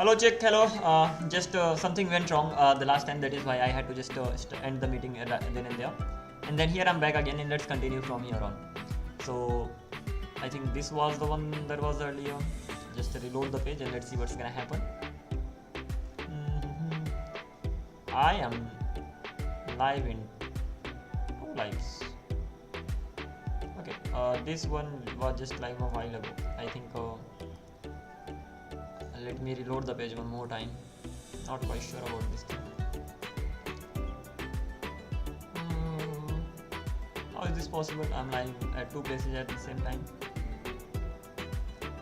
Hello, check. Hello. Just something went wrong the last time. That is why I had to just end the meeting then and there. And then here I'm back again, and let's continue from here on. So I think this was the one that was earlier. Just reload the page and let's see what's gonna happen. I am live in 2 lives. Okay. This one was just live a while ago. I think. Let me reload the page one more time. Not quite sure about this thing. How is this possible? I'm live at 2 places at the same time.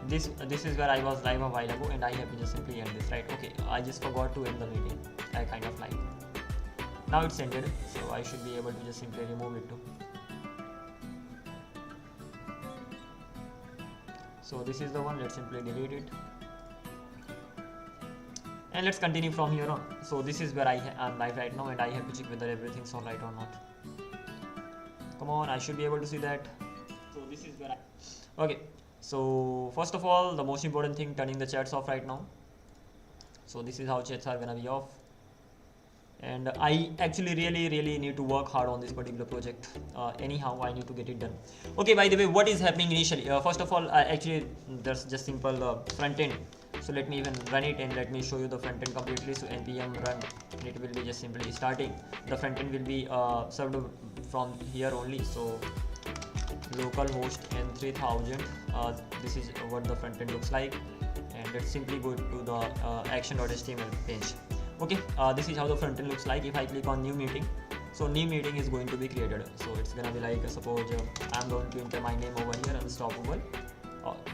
This is where I was live a while ago, and I have to just simply end this, right? Okay, I just forgot to end the meeting. I kind of like. Now it's ended, so I should be able to just simply remove it too. So this is the one. Let's simply delete it. And let's continue from here on. So this is where I'm live right now, and I have to check whether everything's alright or not. Come on, I should be able to see that. So this is where okay. So first of all, the most important thing, turning the chats off right now. So this is how chats are gonna be off. And I actually really need to work hard on this particular project. Anyhow, I need to get it done. Okay, by the way, what is happening initially? First of all, actually there's just simple front end. So let me even run it and let me show you the front end completely. So npm run, and it will be just simply starting. The front end will be served from here only. So localhost n3000. This is what the front end looks like, and let's simply go to the action.html page. Okay, this is how the front end looks like. If I click on new meeting, so new meeting is going to be created. So it's gonna be like, suppose I'm going to enter my name over here, Unstoppable.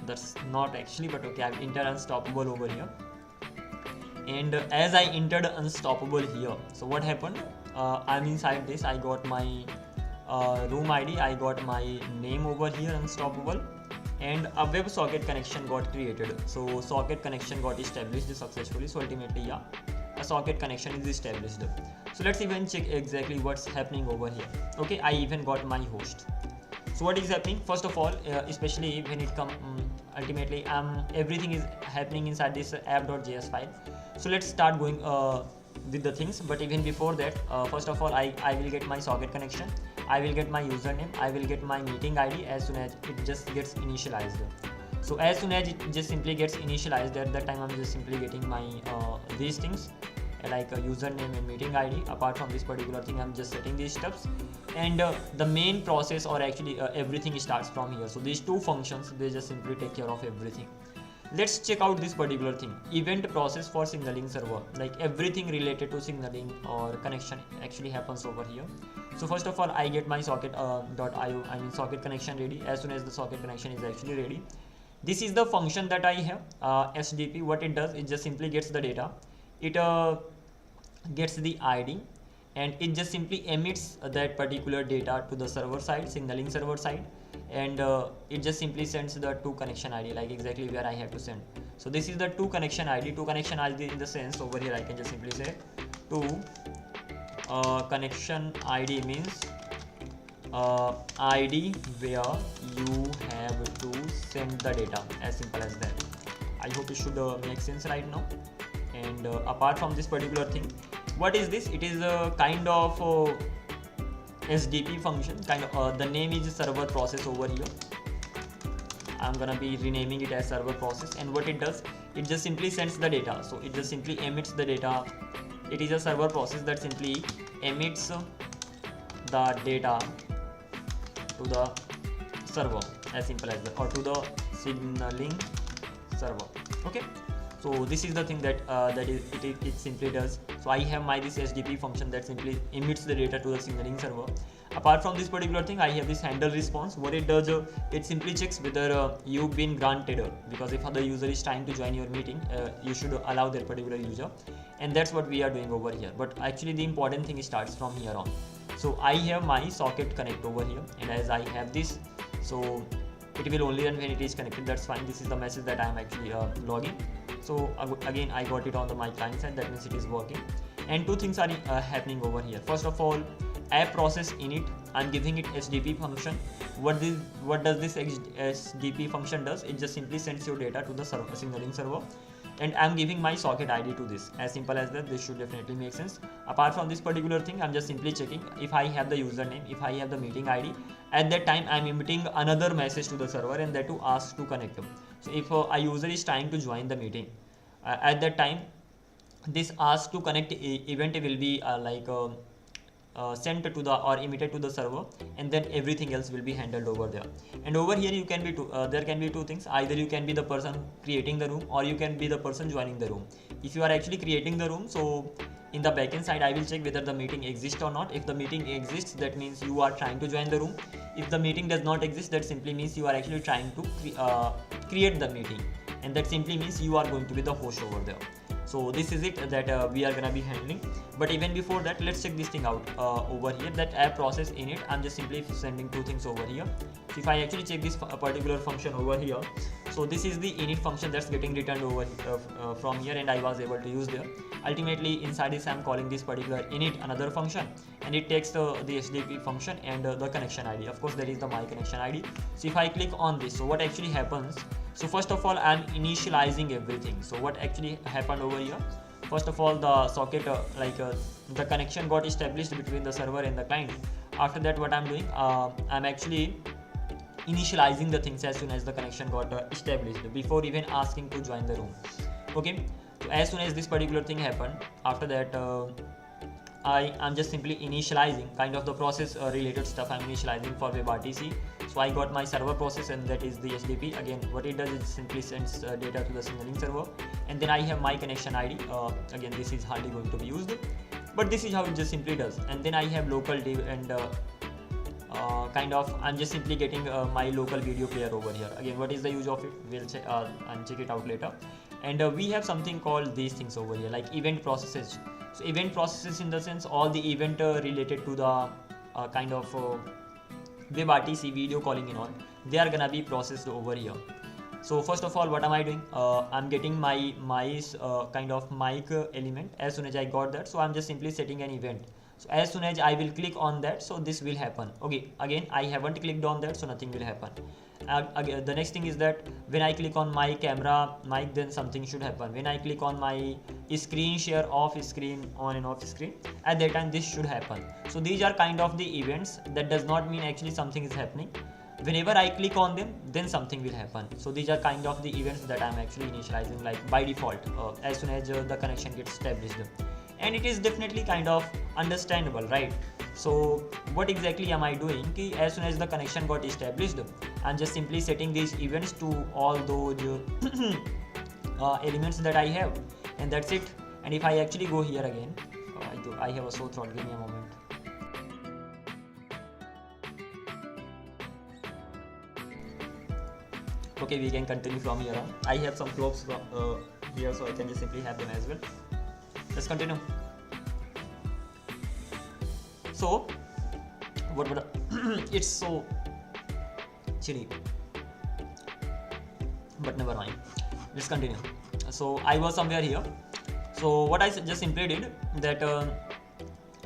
That's not actually, but okay, I've entered Unstoppable over here, and as I entered Unstoppable here, so what happened, I'm inside this. I got my room ID, I got my name over here, Unstoppable, and a WebSocket connection got created. So socket connection got established successfully. So ultimately, yeah, a socket connection is established. So let's even check exactly what's happening over here. Okay, I even got my host. So what is happening? First of all, especially when it comes, ultimately, everything is happening inside this app.js file. So let's start going with the things. But even before that, first of all, I will get my socket connection. I will get my username. I will get my meeting ID as soon as it just gets initialized. So as soon as it just simply gets initialized, at that time I'm just simply getting my these things, like a username and meeting ID. Apart from this particular thing, I'm just setting these steps, and the main process, or actually everything starts from here. So these two functions, they just simply take care of everything. Let's check out this particular thing, event process for signaling server. Like everything related to signaling or connection actually happens over here. So first of all, I get my socket.io, socket connection ready. As soon as the socket connection is actually ready, this is the function that I have, SDP. What it does, it just simply gets the data. It gets the ID, and it just simply emits that particular data to the server side, signaling server side, and it just simply sends the to connection ID, like exactly where I have to send. So this is the to connection ID. To connection ID in the sense over here, I can just simply say to connection ID means ID where you have to send the data, as simple as that. I hope it should make sense right now. And apart from this particular thing, what is this? It is a kind of SDP function. The name is server process over here. I'm gonna be renaming it as server process, and what it does, it just simply sends the data. So it just simply emits the data. It is a server process that simply emits the data to the server, as simple as that, or to the signaling server. Okay, so this is the thing that it simply does. So I have my this SDP function that simply emits the data to the signaling server. Apart from this particular thing, I have this handle response. What it does, it simply checks whether you've been granted, because if the user is trying to join your meeting, you should allow that particular user, and that's what we are doing over here. But actually the important thing starts from here on. So I have my socket connect over here, and as I have this, so it will only run when it is connected. That's fine. This is the message that I am actually logging. So again, I got it on the my client side. That means it is working. And two things are happening over here. First of all, app process init, I'm giving it SDP function. What does this SDP function does? It just simply sends your data to the server, signaling server. and I'm giving my socket ID to this. As simple as that. This should definitely make sense. Apart from this particular thing, I'm just simply checking if I have the username, if I have the meeting ID. At that time, I'm emitting another message to the server, and that to ask to connect. So if a user is trying to join the meeting, at that time, this ask to connect event will be sent to the or emitted to the server, and then everything else will be handled over there. And over here you can be there can be two things. Either you can be the person creating the room, or you can be the person joining the room. If you are actually creating the room, so in the backend side I will check whether the meeting exists or not. If the meeting exists, that means you are trying to join the room. If the meeting does not exist, that simply means you are actually trying to create the meeting, and that simply means you are going to be the host over there. So this is it that we are gonna be handling. But even before that, let's check this thing out over here, that app process init. I'm just simply sending two things over here. So if I actually check this particular function over here, so this is the init function that's getting returned over from here, and I was able to use there. Ultimately inside this I'm calling this particular init another function, and it takes the HTTP function and the connection ID. Of course there is the my connection ID. So if I click on this, so what actually happens, so first of all I'm initializing everything. So what actually happened over here, first of all the socket the connection got established between the server and the client. After that what I'm doing, I'm actually initializing the things as soon as the connection got established, before even asking to join the room. Okay, so as soon as this particular thing happened, after that I'm just simply initializing kind of the process related stuff. I'm initializing for WebRTC. So I got my server process, and that is the HTTP. Again, what it does is simply sends data to the signaling server, and then I have my connection ID. Again, this is hardly going to be used, but this is how it just simply does. And then I have local div, and I'm just simply getting my local video player over here. Again, what is the use of it? We'll check and check it out later. And we have something called these things over here, like event processes. So event processes in the sense all the event related to the WebRTC video calling and all, they are gonna be processed over here. So first of all, what am I doing? I'm getting my kind of mic element. As soon as I got that, so I'm just simply setting an event. So as soon as I will click on that, so this will happen. Okay, again I haven't clicked on that, so nothing will happen. Again, the next thing is that when I click on my camera mic, then something should happen. When I click on my screen share off screen, on and off screen, at that time this should happen. So these are kind of the events. That does not mean actually something is happening. Whenever I click on them, then something will happen. So these are kind of the events that I'm actually initializing, like by default, as soon as the connection gets established. And it is definitely kind of understandable, right? So what exactly am I doing? As soon as the connection got established, I'm just simply setting these events to all those elements that I have, and that's it. And if I actually go here again, I have a sore throat, give me a moment. Okay, we can continue from here on. I have some clothes from here, so I can just simply have them as well. Let's continue. So what it's so chilly, but never mind, let's continue. So I was somewhere here. So what I just simply did that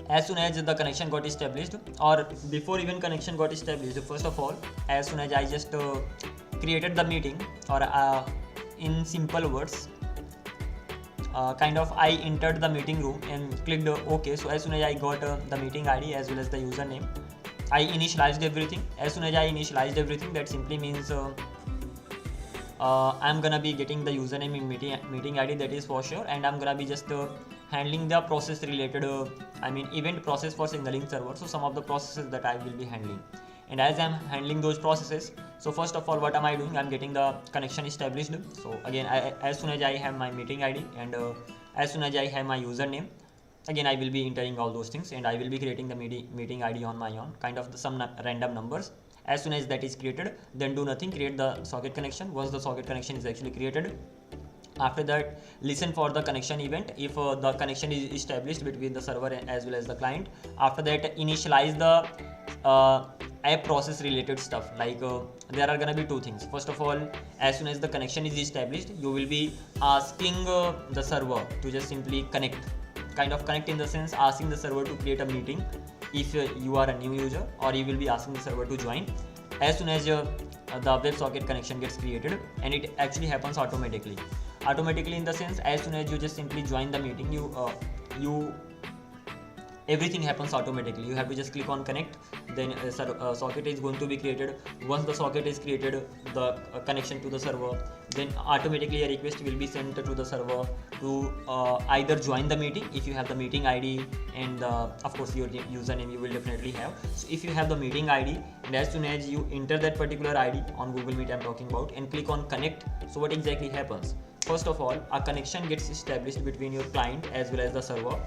as soon as the connection got established, or before even connection got established, first of all, as soon as I just created the meeting, or in simple words, I entered the meeting room and clicked OK. So as soon as I got the meeting ID as well as the username, I initialized everything. As soon as I initialized everything, that simply means I'm gonna be getting the username in meeting ID, that is for sure, and I'm gonna be just handling the process related event process for signaling server. So some of the processes that I will be handling, and as I'm handling those processes, so first of all, what am I doing? I'm getting the connection established. So again, as soon as I have my meeting ID and as soon as I have my username, again I will be entering all those things, and I will be creating the meeting ID on my own, kind of some random numbers. As soon as that is created, then do nothing, create the socket connection. Once the socket connection is actually created, after that listen for the connection event. If the connection is established between the server as well as the client, after that initialize the app process related stuff. Like there are gonna be two things. First of all, as soon as the connection is established, you will be asking the server to just simply connect, kind of connect in the sense asking the server to create a meeting if you are a new user, or you will be asking the server to join. As soon as the WebSocket connection gets created, and it actually happens automatically. Automatically in the sense, as soon as you just simply join the meeting, you everything happens automatically. You have to just click on connect, then socket is going to be created. Once the socket is created, the connection to the server, then automatically a request will be sent to the server to either join the meeting if you have the meeting ID, and of course your username you will definitely have. So if you have the meeting ID, and as soon as you enter that particular ID on Google Meet I'm talking about, and click on connect, so what exactly happens? First of all, a connection gets established between your client as well as the server.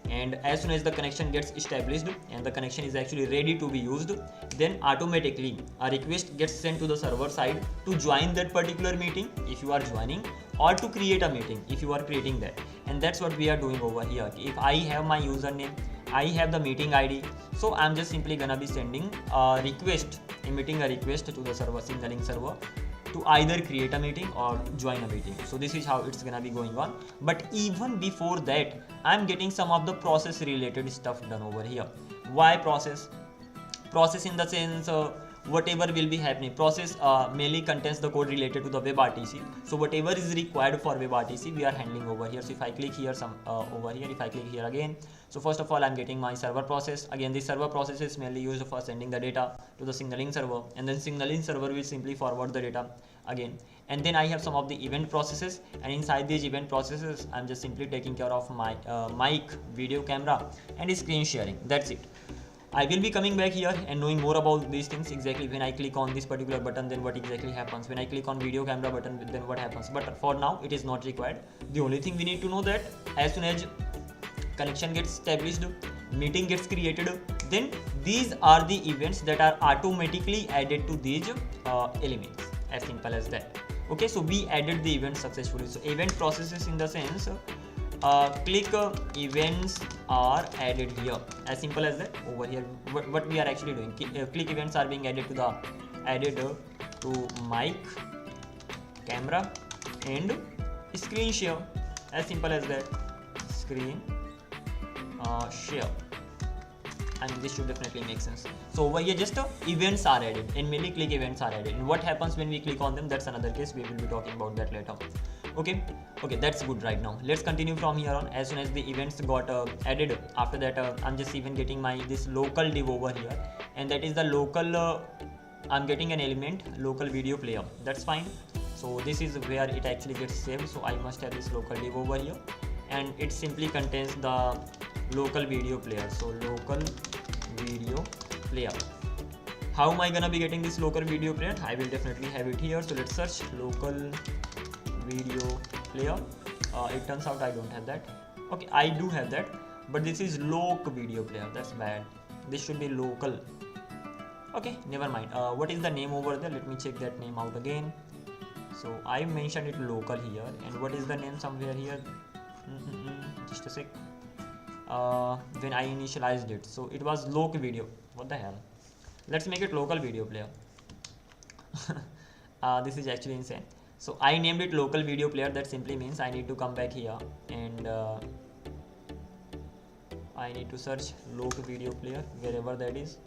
And as soon as the connection gets established and the connection is actually ready to be used, then automatically a request gets sent to the server side to join that particular meeting if you are joining, or to create a meeting if you are creating that. And that's what we are doing over here. If I have my username, I have the meeting ID, so I'm just simply gonna be sending a request, emitting a request to the server, signaling server, to either create a meeting or join a meeting. So this is how it's gonna be going on. But even before that, I'm getting some of the process related stuff done over here. Why process? Process in the sense, whatever will be happening. Process mainly contains the code related to the WebRTC. So whatever is required for WebRTC, we are handling over here. So if I click here, over here, if I click here again, so first of all, I'm getting my server process. Again, this server process is mainly used for sending the data to the signaling server, and then signaling server will simply forward the data again. And then I have some of the event processes, and inside these event processes, I'm just simply taking care of my mic, video, camera, and screen sharing. That's it. I will be coming back here and knowing more about these things exactly. When I click on this particular button, then what exactly happens. When I click on video camera button, then what happens. But for now, it is not required. The only thing we need to know that as soon as connection gets established, meeting gets created, then these are the events that are automatically added to these elements. As simple as that. Okay, so we added the event successfully. So event processes in the sense, click events are added here. As simple as that. Over here, what we are actually doing, click events are being added to mic, camera, and screen share. As simple as that. Screen share. I mean, this should definitely make sense. So over here, just events are added, and mainly click events are added. And what happens when we click on them, that's another case. We will be talking about that later. Okay, that's good right now. Let's continue from here on. As soon as the events got added, after that I'm just even getting this local div over here, and that is the local, I'm getting an element, local video player. That's fine. So this is where it actually gets saved. So I must have this local div over here, and it simply contains the local video player. So local video player. How am I gonna be getting this local video player? I will definitely have it here. So let's search local video player. It turns out I don't have that. Okay, I do have that, but this is local video player. That's bad. This should be local. Okay, never mind. What is the name over there? Let me check that name out again. So I mentioned it local here, and what is the name somewhere here? Just a sec. When I initialized it, so it was local video. What the hell? Let's make it local video player. This is actually insane. So I named it local video player. That simply means I need to come back here and I need to search local video player wherever that is.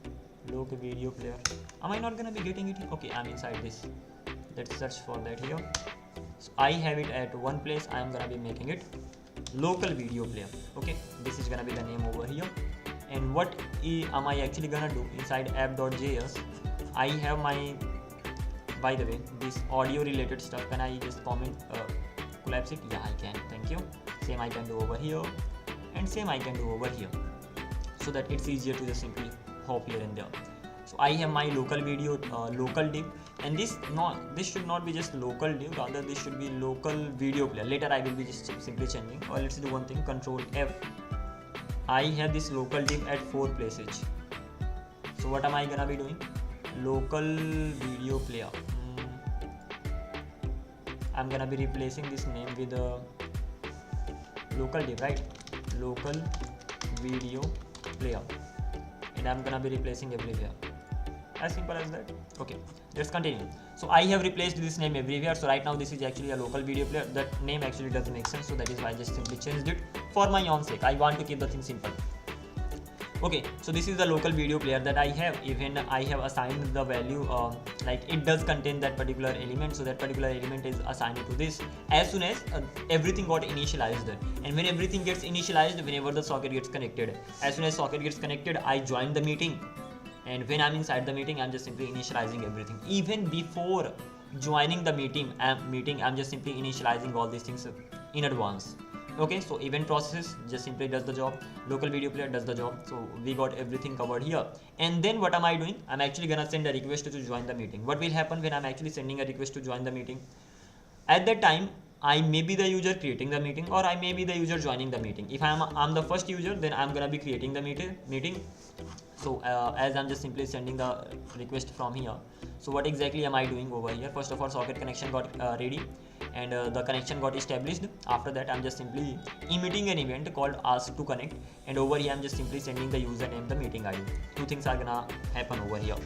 Local video player. Am I not gonna be getting it? Okay, I'm inside this. Let's search for that here. So I have it at one place. I am gonna be making it local video player. Okay, this is gonna be the name over here. And what am I actually gonna do inside app.js? I have my, by the way, this audio related stuff. Can I just collapse it? Yeah, I can. Thank you. Same I can do over here, and same I can do over here, so that it's easier to just simply hop here and there. So I have my local video, local div, and this should not be just local div, rather this should be local video player. Later I will be just simply changing. Or let's do one thing, Control F. I have this local div at 4 places. So what am I gonna be doing? Local video player. I'm gonna be replacing this name with a local div, right? Local video player, and I'm gonna be replacing everywhere. As simple as that. Okay, let's continue. So I have replaced this name everywhere. So right now this is actually a local video player. That name actually doesn't make sense, so that is why I just simply changed it for my own sake. I want to keep the thing simple. Okay, so this is the local video player that I have. Even I have assigned the value, like it does contain that particular element, so that particular element is assigned to this as soon as everything got initialized. And when everything gets initialized, whenever the socket gets connected, as soon as socket gets connected, I join the meeting, and when I'm inside the meeting, I'm just simply initializing everything. Even before joining the meeting, I'm just simply initializing all these things in advance. Okay, so event processes just simply does the job, local video player does the job, so we got everything covered here. And then what am I doing? I'm actually gonna send a request to join the meeting. What will happen when I'm actually sending a request to join the meeting? At that time, I may be the user creating the meeting, or I may be the user joining the meeting. If I'm the first user, then I'm gonna be creating the meeting. So as I'm just simply sending the request from here, so what exactly am I doing over here? First of all, socket connection got ready, and the connection got established. After that, I'm just simply emitting an event called ask to connect, and over here I'm just simply sending the username, the meeting ID. Two things are gonna happen over here.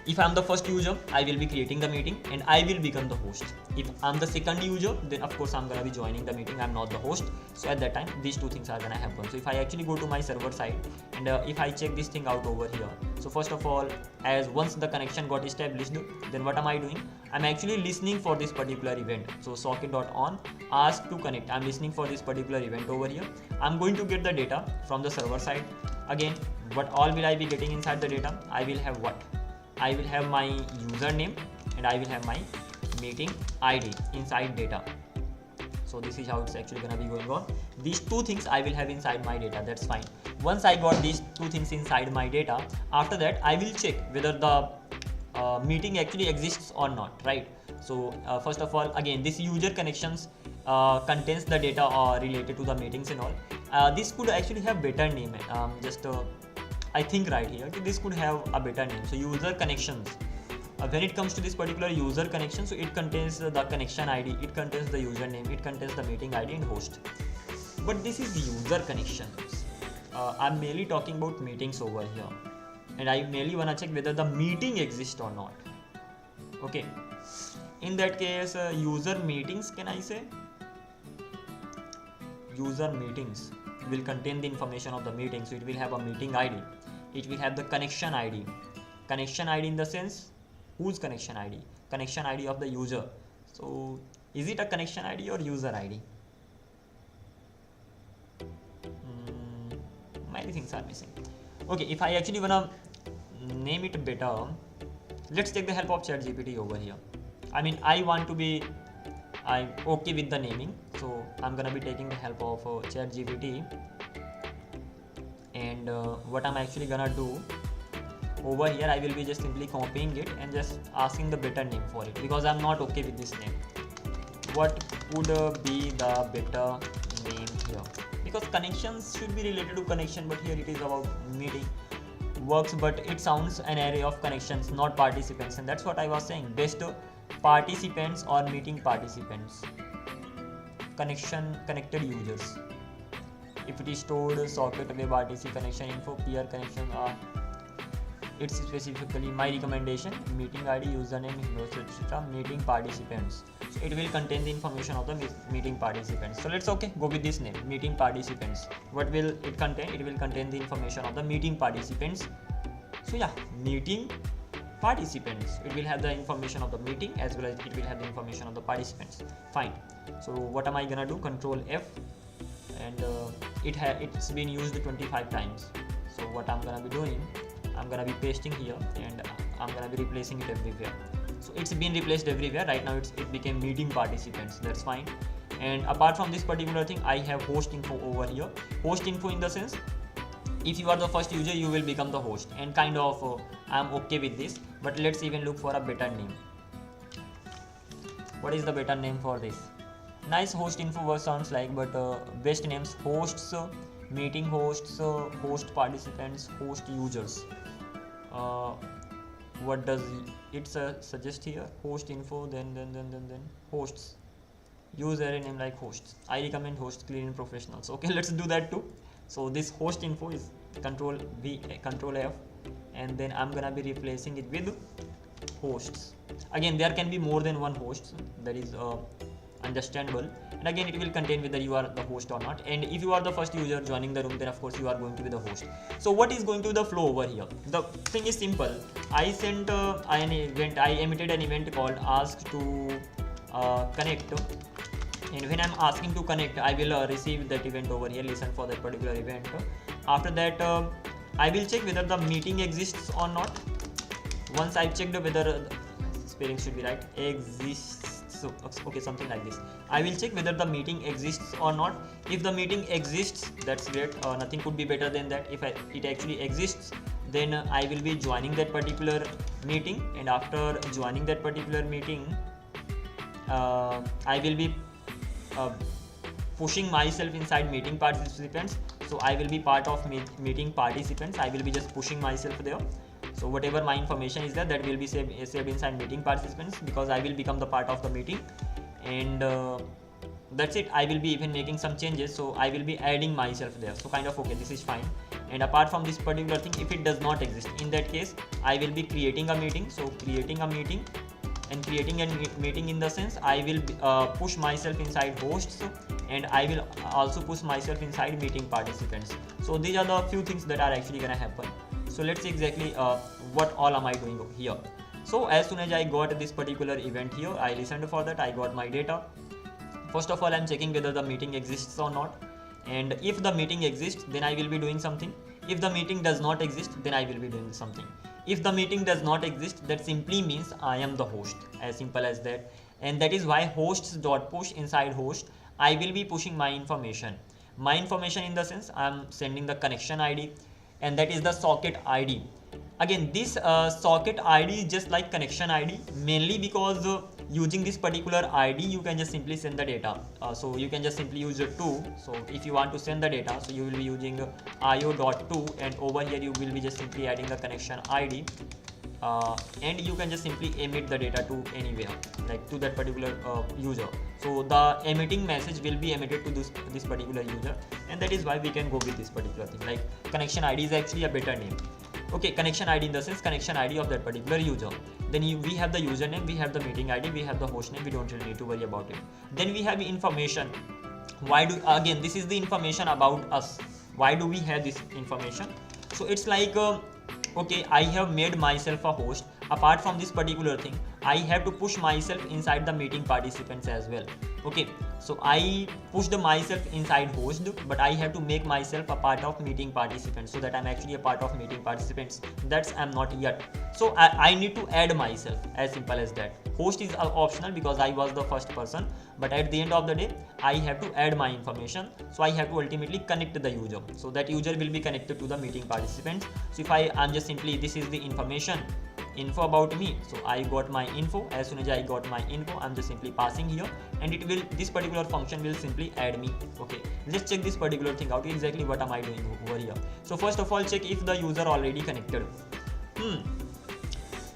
If I'm the first user, I will be creating the meeting and I will become the host. If I'm the second user, then of course I'm gonna be joining the meeting, I'm not the host. So at that time, these two things are gonna happen. So if I actually go to my server side, and if I check this thing out over here, so first of all, as once the connection got established, then what am I doing? I'm actually listening for this particular event. So socket.on ask to connect, I'm listening for this particular event over here. I'm going to get the data from the server side. Again, what all will I be getting inside the data? I will have what? I will have my username and I will have my meeting ID inside data. So this is how it's actually gonna be going on. These two things I will have inside my data, that's fine. Once I got these two things inside my data, after that I will check whether the meeting actually exists or not, right? So first of all, again, this user connections contains the data related to the meetings and all. This could actually have better name, I think right here, this could have a better name. So user connections, when it comes to this particular user connection, so it contains the connection ID, it contains the username, it contains the meeting ID and host. But this is user connections. I'm mainly talking about meetings over here, and I mainly wanna check whether the meeting exists or not. Okay, in that case, user meetings, can I say? User meetings will contain the information of the meeting, so it will have a meeting ID, it will have the connection ID in the sense, whose connection ID? Connection ID of the user. So is it a connection ID or user ID? Many things are missing. Okay, if I actually wanna name it better, let's take the help of ChatGPT over here. I mean, I'm okay with the naming, so I'm gonna be taking the help of ChatGPT. And what I'm actually gonna do over here, I will be just simply copying it and just asking the better name for it, because I'm not okay with this name. What would be the better name here? Because connections should be related to connection, but here it is about meeting. Works, but it sounds an array of connections, not participants, and that's what I was saying. Best participants or meeting participants. Connected users. If it is stored socket WebRTC connection info peer connection, it's specifically my recommendation, meeting ID, username, etc. meeting participants. So it will contain the information of the meeting participants. So let's go with this name, meeting participants. What will it contain? It will contain the information of the meeting participants. So yeah, meeting participants. It will have the information of the meeting as well as it will have the information of the participants. Fine. So what am I gonna do? Control F, and it's been used 25 times. So what I'm gonna be doing, I'm gonna be pasting here and I'm gonna be replacing it everywhere. So it's been replaced everywhere. Right now it became meeting participants. That's fine. And apart from this particular thing, I have host info over here. Host info in the sense, if you are the first user, you will become the host, and kind of I'm okay with this. But let's even look for a better name. What is the better name for this? Nice host info sounds like, but best names: hosts, meeting hosts, host participants, host users. What does it suggest here? Host info, then hosts. Use array name like hosts. I recommend host clean and professionals. Okay, let's do that too. So this host info is Control V, Control F, and then I'm gonna be replacing it with hosts. Again, there can be more than one host. That is, understandable. And again, it will contain whether you are the host or not. And if you are the first user joining the room, then of course you are going to be the host. So what is going to be the flow over here? The thing is simple. I sent an event, I emitted an event called ask to connect. And when I'm asking to connect, I will receive that event over here, listen for that particular event. After that, I will check whether the meeting exists or not. Once I've checked whether spelling should be right, exists, so okay, something like this. I will check whether the meeting exists or not. If the meeting exists, that's great. Nothing could be better than that. If it actually exists, then I will be joining that particular meeting, and after joining that particular meeting, I will be pushing myself inside meeting participants. So I will be part of meeting participants. I will be just pushing myself there. So whatever my information is there, that will be saved inside meeting participants, because I will become the part of the meeting. And that's it. I will be even making some changes, so I will be adding myself there. So kind of okay, this is fine. And apart from this particular thing, if it does not exist, in that case I will be creating a meeting. So creating a meeting, and creating a meeting in the sense I will push myself inside hosts, and I will also push myself inside meeting participants. So these are the few things that are actually gonna happen. So let's see exactly what all am I doing here. So as soon as I got this particular event here, I listened for that, I got my data. First of all, I'm checking whether the meeting exists or not, and if the meeting exists, then I will be doing something. If the meeting does not exist, then I will be doing something. If the meeting does not exist, that simply means I am the host, as simple as that. And that is why hosts.push inside host, I will be pushing my information. My information in the sense I'm sending the connection ID, and that is the socket ID. Again, this socket ID is just like connection ID, mainly because using this particular ID, you can just simply send the data. So you can just simply use it to. So if you want to send the data, so you will be using io.to, and over here you will be just simply adding the connection ID. And you can just simply emit the data to anywhere, like to that particular user. So the emitting message will be emitted to this particular user, and that is why we can go with this particular thing. Like connection ID is actually a better name. Okay, connection ID in the sense connection ID of that particular user. Then we have the username, we have the meeting ID, we have the host name. We don't really need to worry about it. Then we have information. Again, this is the information about us. Why do we have this information? So it's like okay, I have made myself a host. Apart from this particular thing, I have to push myself inside the meeting participants as well. Okay, so I pushed myself inside host, but I have to make myself a part of meeting participants, so that I'm actually a part of meeting participants. That's I'm not yet. So I need to add myself, as simple as that. Host is optional because I was the first person, but at the end of the day, I have to add my information. So I have to ultimately connect the user. So that user will be connected to the meeting participants. So if I'm just simply, this is the information, info about me. So I got my info. As soon as I got my info, I'm just simply passing here, and it will, this particular function will simply add me. Okay, let's check this particular thing out. Exactly what am I doing over here? So first of all, check if the user already connected.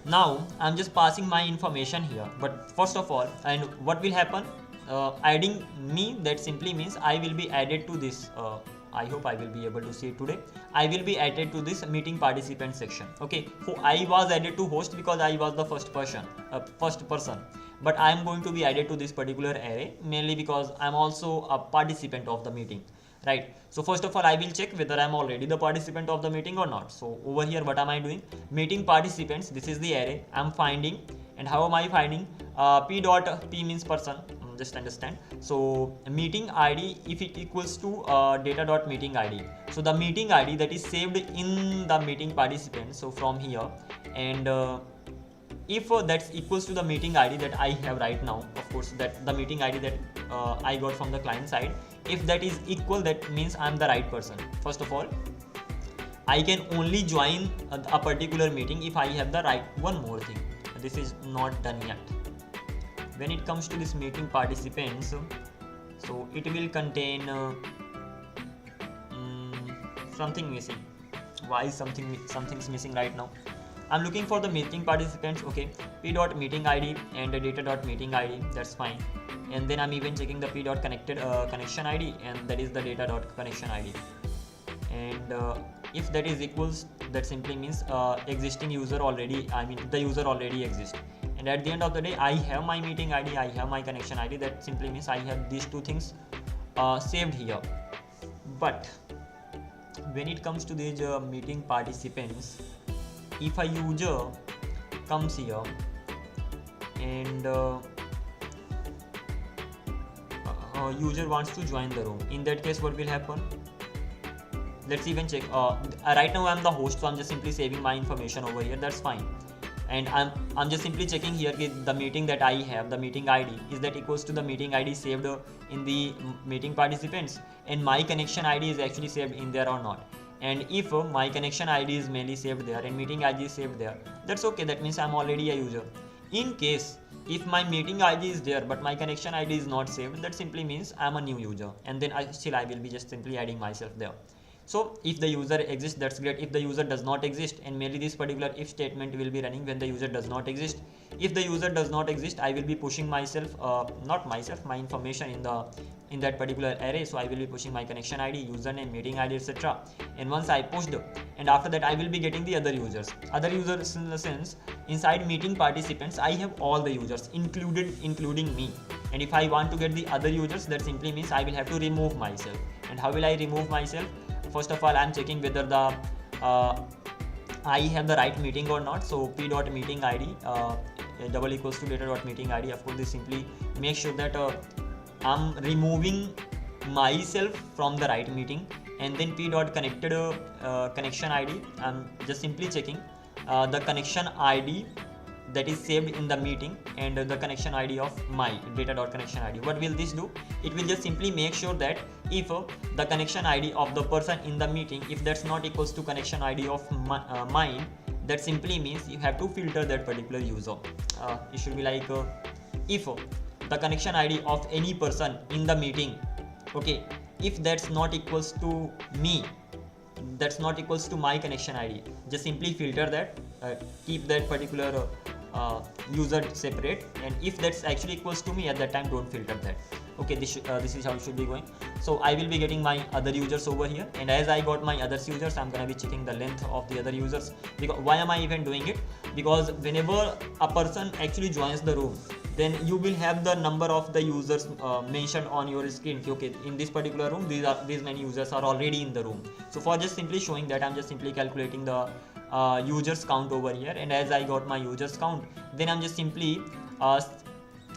Now I'm just passing my information here, but first of all, and what will happen, adding me, that simply means I will be added to this. I hope I will be able to see it today. I will be added to this meeting participant section. Okay, so I was added to host because I was the first person, but I am going to be added to this particular array mainly because I am also a participant of the meeting, right? So first of all, I will check whether I am already the participant of the meeting or not. So over here, what am I doing? Meeting participants, this is the array I'm finding. And how am I finding? P means person, just understand. So meeting ID, if it equals to data.meeting ID, so the meeting ID that is saved in the meeting participant, so from here, and if that's equals to the meeting ID that I have right now, of course, that the meeting ID that I got from the client side, if that is equal, that means I'm the right person. First of all, I can only join a particular meeting if I have the right. One more thing, this is not done yet. When it comes to this meeting participants, so it will contain something missing. Why is something's missing right now? I'm looking for the meeting participants. Okay, p.meeting ID and the data.meeting ID, that's fine. And then I'm even checking the p.connected connection ID, and that is the data.connection ID. And if that is equals, that simply means existing user already, I mean the user already exists. and at the end of the day I have my meeting ID, I have my connection ID. That simply means I have these two things saved here. But when it comes to these meeting participants, if a user comes here and user wants to join the room, in that case what will happen? Let's even check. Right now I'm the host, so I'm just simply saving my information over here. That's fine. And I'm just simply checking here the meeting that I have, the meeting ID, is that equals to the meeting ID saved in the meeting participants, and my connection ID is actually saved in there or not. And if my connection ID is mainly saved there and meeting ID is saved there, that's okay. That means I'm already a user. In case if my meeting ID is there but my connection ID is not saved, that simply means I'm a new user, and then I will be just simply adding myself there. So if the user exists, that's great. If the user does not exist, and mainly this particular if statement will be running when the user does not exist. If the user does not exist, I will be pushing myself, not myself, my information in that particular array. So I will be pushing my connection ID, username, meeting ID, etc. And once I pushed, and after that I will be getting the other users. Other users in the sense, inside meeting participants, I have all the users including me. And if I want to get the other users, that simply means I will have to remove myself. And how will I remove myself? First of all, I am checking whether the I have the right meeting or not. So p.meeting ID double equals to data.meeting ID. Of course, this simply make sure that I'm removing myself from the right meeting, and then p.connected connection ID. I'm just simply checking the connection ID that is saved in the meeting and the connection ID of my data.connection ID. What will this do? It will just simply make sure that if the connection ID of the person in the meeting, if that's not equals to connection ID of mine, that simply means you have to filter that particular user. It should be like if the connection ID of any person in the meeting, okay, if that's not equals to me, that's not equals to my connection ID, just simply filter that, keep that particular user separate, and if that's actually equals to me, at that time don't filter that. Okay, this is how it should be going. So I will be getting my other users over here, and as I got my other users, I'm gonna be checking the length of the other users. Because why am I even doing it? Because whenever a person actually joins the room, then you will have the number of the users mentioned on your screen. Okay, in this particular room, these many users are already in the room. So for just simply showing that, I'm just simply calculating the users count over here, and as I got my users count, then I'm just simply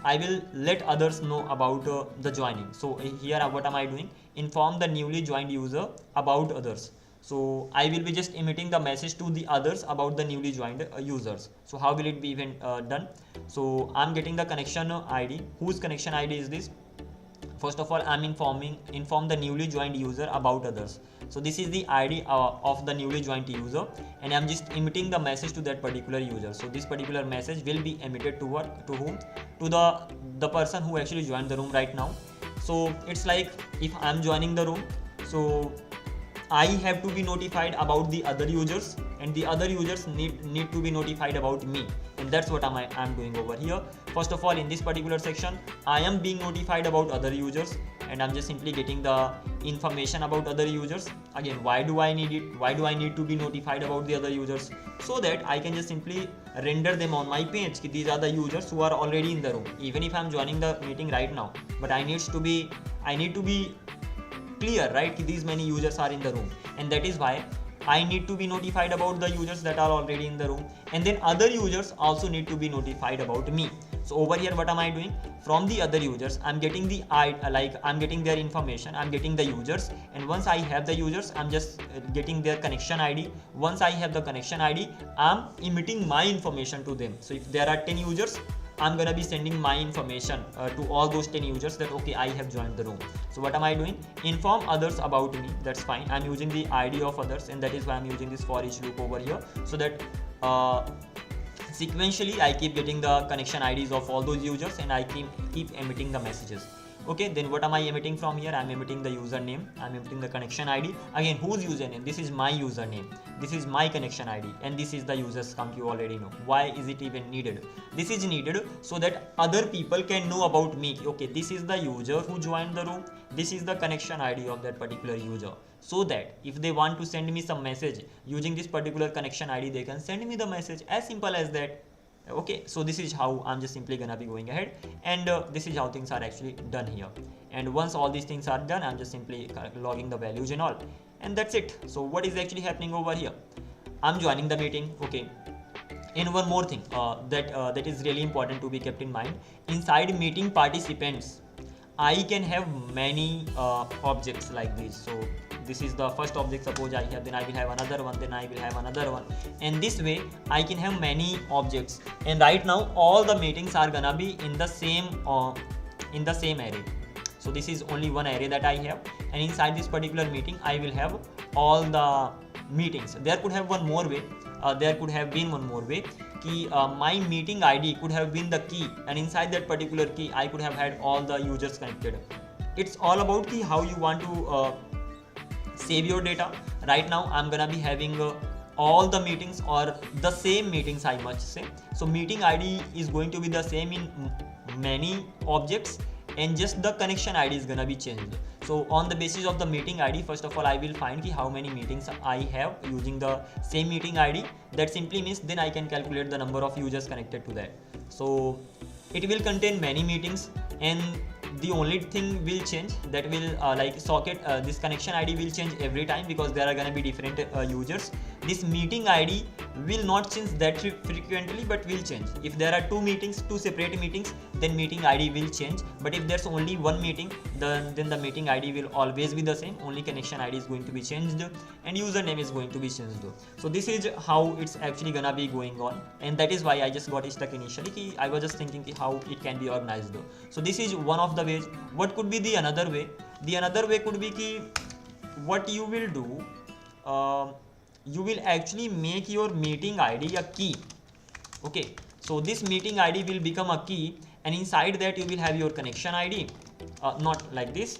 I will let others know about the joining. So here what am I doing? Inform the newly joined user about others. So I will be just emitting the message to the others about the newly joined users. So how will it be even done? So I'm getting the connection ID. Whose connection ID is this? First of all, I'm inform the newly joined user about others. So this is the ID of the newly joined user, and I'm just emitting the message to that particular user. So this particular message will be emitted to what? To whom? To the person who actually joined the room right now. So it's like if I'm joining the room, so I have to be notified about the other users, and the other users need to be notified about me, and that's what I'm doing over here. First of all, in this particular section, I am being notified about other users, and I'm just simply getting the information about other users. Again, why do I need it? Why do I need to be notified about the other users? So that I can just simply render them on my page. These are the users who are already in the room. Even if I'm joining the meeting right now, but I need to be clear, right? These many users are in the room, and that is why I need to be notified about the users that are already in the room, and then other users also need to be notified about me. So over here, what am I doing? From the other users, I'm getting the I'm getting their information, I'm getting the users, and once I have the users, I'm just getting their connection ID. Once I have the connection ID, I'm emitting my information to them. So if there are 10 users, I'm gonna be sending my information to all those 10 users that okay, I have joined the room. So what am I doing? Inform others about me. That's fine. I'm using the ID of others, and that is why I'm using this for each loop over here, so that sequentially I keep getting the connection IDs of all those users, and I keep emitting the messages. Okay, then what am I emitting from here? I'm emitting the username, I'm emitting the connection ID. Again, whose username? This is my username, this is my connection ID, and this is the users count. You already know. Why is it even needed? This is needed so that other people can know about me. Okay, this is the user who joined the room, this is the connection ID of that particular user, so that if they want to send me some message using this particular connection ID, they can send me the message. As simple as that. Okay, so this is how I'm just simply gonna be going ahead, and this is how things are actually done here. And once all these things are done, I'm just simply logging the values and all, and that's it. So what is actually happening over here? I'm joining the meeting. Okay, and one more thing that is really important to be kept in mind. Inside meeting participants, I can have many objects like this. So this is the first object, suppose I have, then I will have another one, then I will have another one, and this way I can have many objects. And right now all the meetings are gonna be in the same array. So this is only one array that I have, and inside this particular meeting I will have all the meetings. There could have one more way. There could have been one more way. My meeting ID could have been the key, and inside that particular key I could have had all the users connected. It's all about how you want to save your data. Right now I'm gonna be having all the meetings, or the same meetings I must say. So meeting ID is going to be the same in many objects, and just the connection ID is gonna be changed. So on the basis of the meeting ID, first of all I will find how many meetings I have using the same meeting ID. That simply means then I can calculate the number of users connected to that. So it will contain many meetings, and the only thing will change, that will like socket, this connection ID will change every time, because there are gonna be different users. This meeting ID will not change that frequently, but will change. If there are two separate meetings, then meeting ID will change. But if there's only one meeting, then the meeting ID will always be the same. Only connection ID is going to be changed, and username is going to be changed. So this is how it's actually gonna be going on, and that is why I just got stuck initially. I was just thinking how it can be organized. So this is one of the ways. What could be the another way? The another way could be what you will do. You will actually make your meeting ID a key. Okay, so this meeting ID will become a key, and inside that you will have your connection ID. Not like this.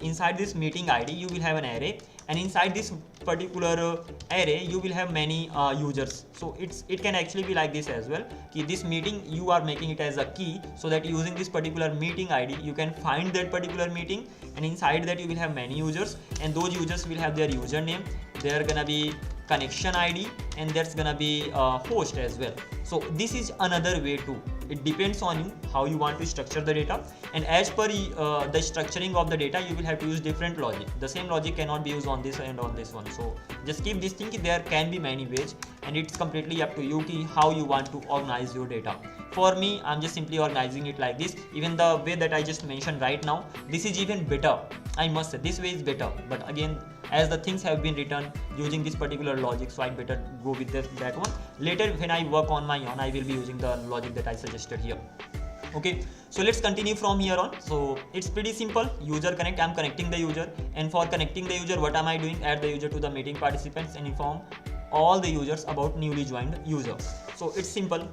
Inside this meeting ID you will have an array, and inside this particular array you will have many users. So it can actually be like this as well. This meeting you are making it as a key, so that using this particular meeting ID you can find that particular meeting, and inside that you will have many users, and those users will have their username, they're gonna be connection ID, and that's gonna be host as well. So this is another way too. It depends on you how you want to structure the data, and as per the structuring of the data you will have to use different logic. The same logic cannot be used on this and on this one. So just keep this thing, there can be many ways, and it's completely up to you how you want to organize your data. For me, I'm just simply organizing it like this. Even the way that I just mentioned right now, this is even better. I must say this way is better, but again, as the things have been written using this particular logic, so I better go with that one. Later when I work on my own, I will be using the logic that I suggested here. Okay, so let's continue from here on. So it's pretty simple. User connect, I'm connecting the user, and for connecting the user, what am I doing? Add the user to the meeting participants and inform all the users about newly joined user. So it's simple.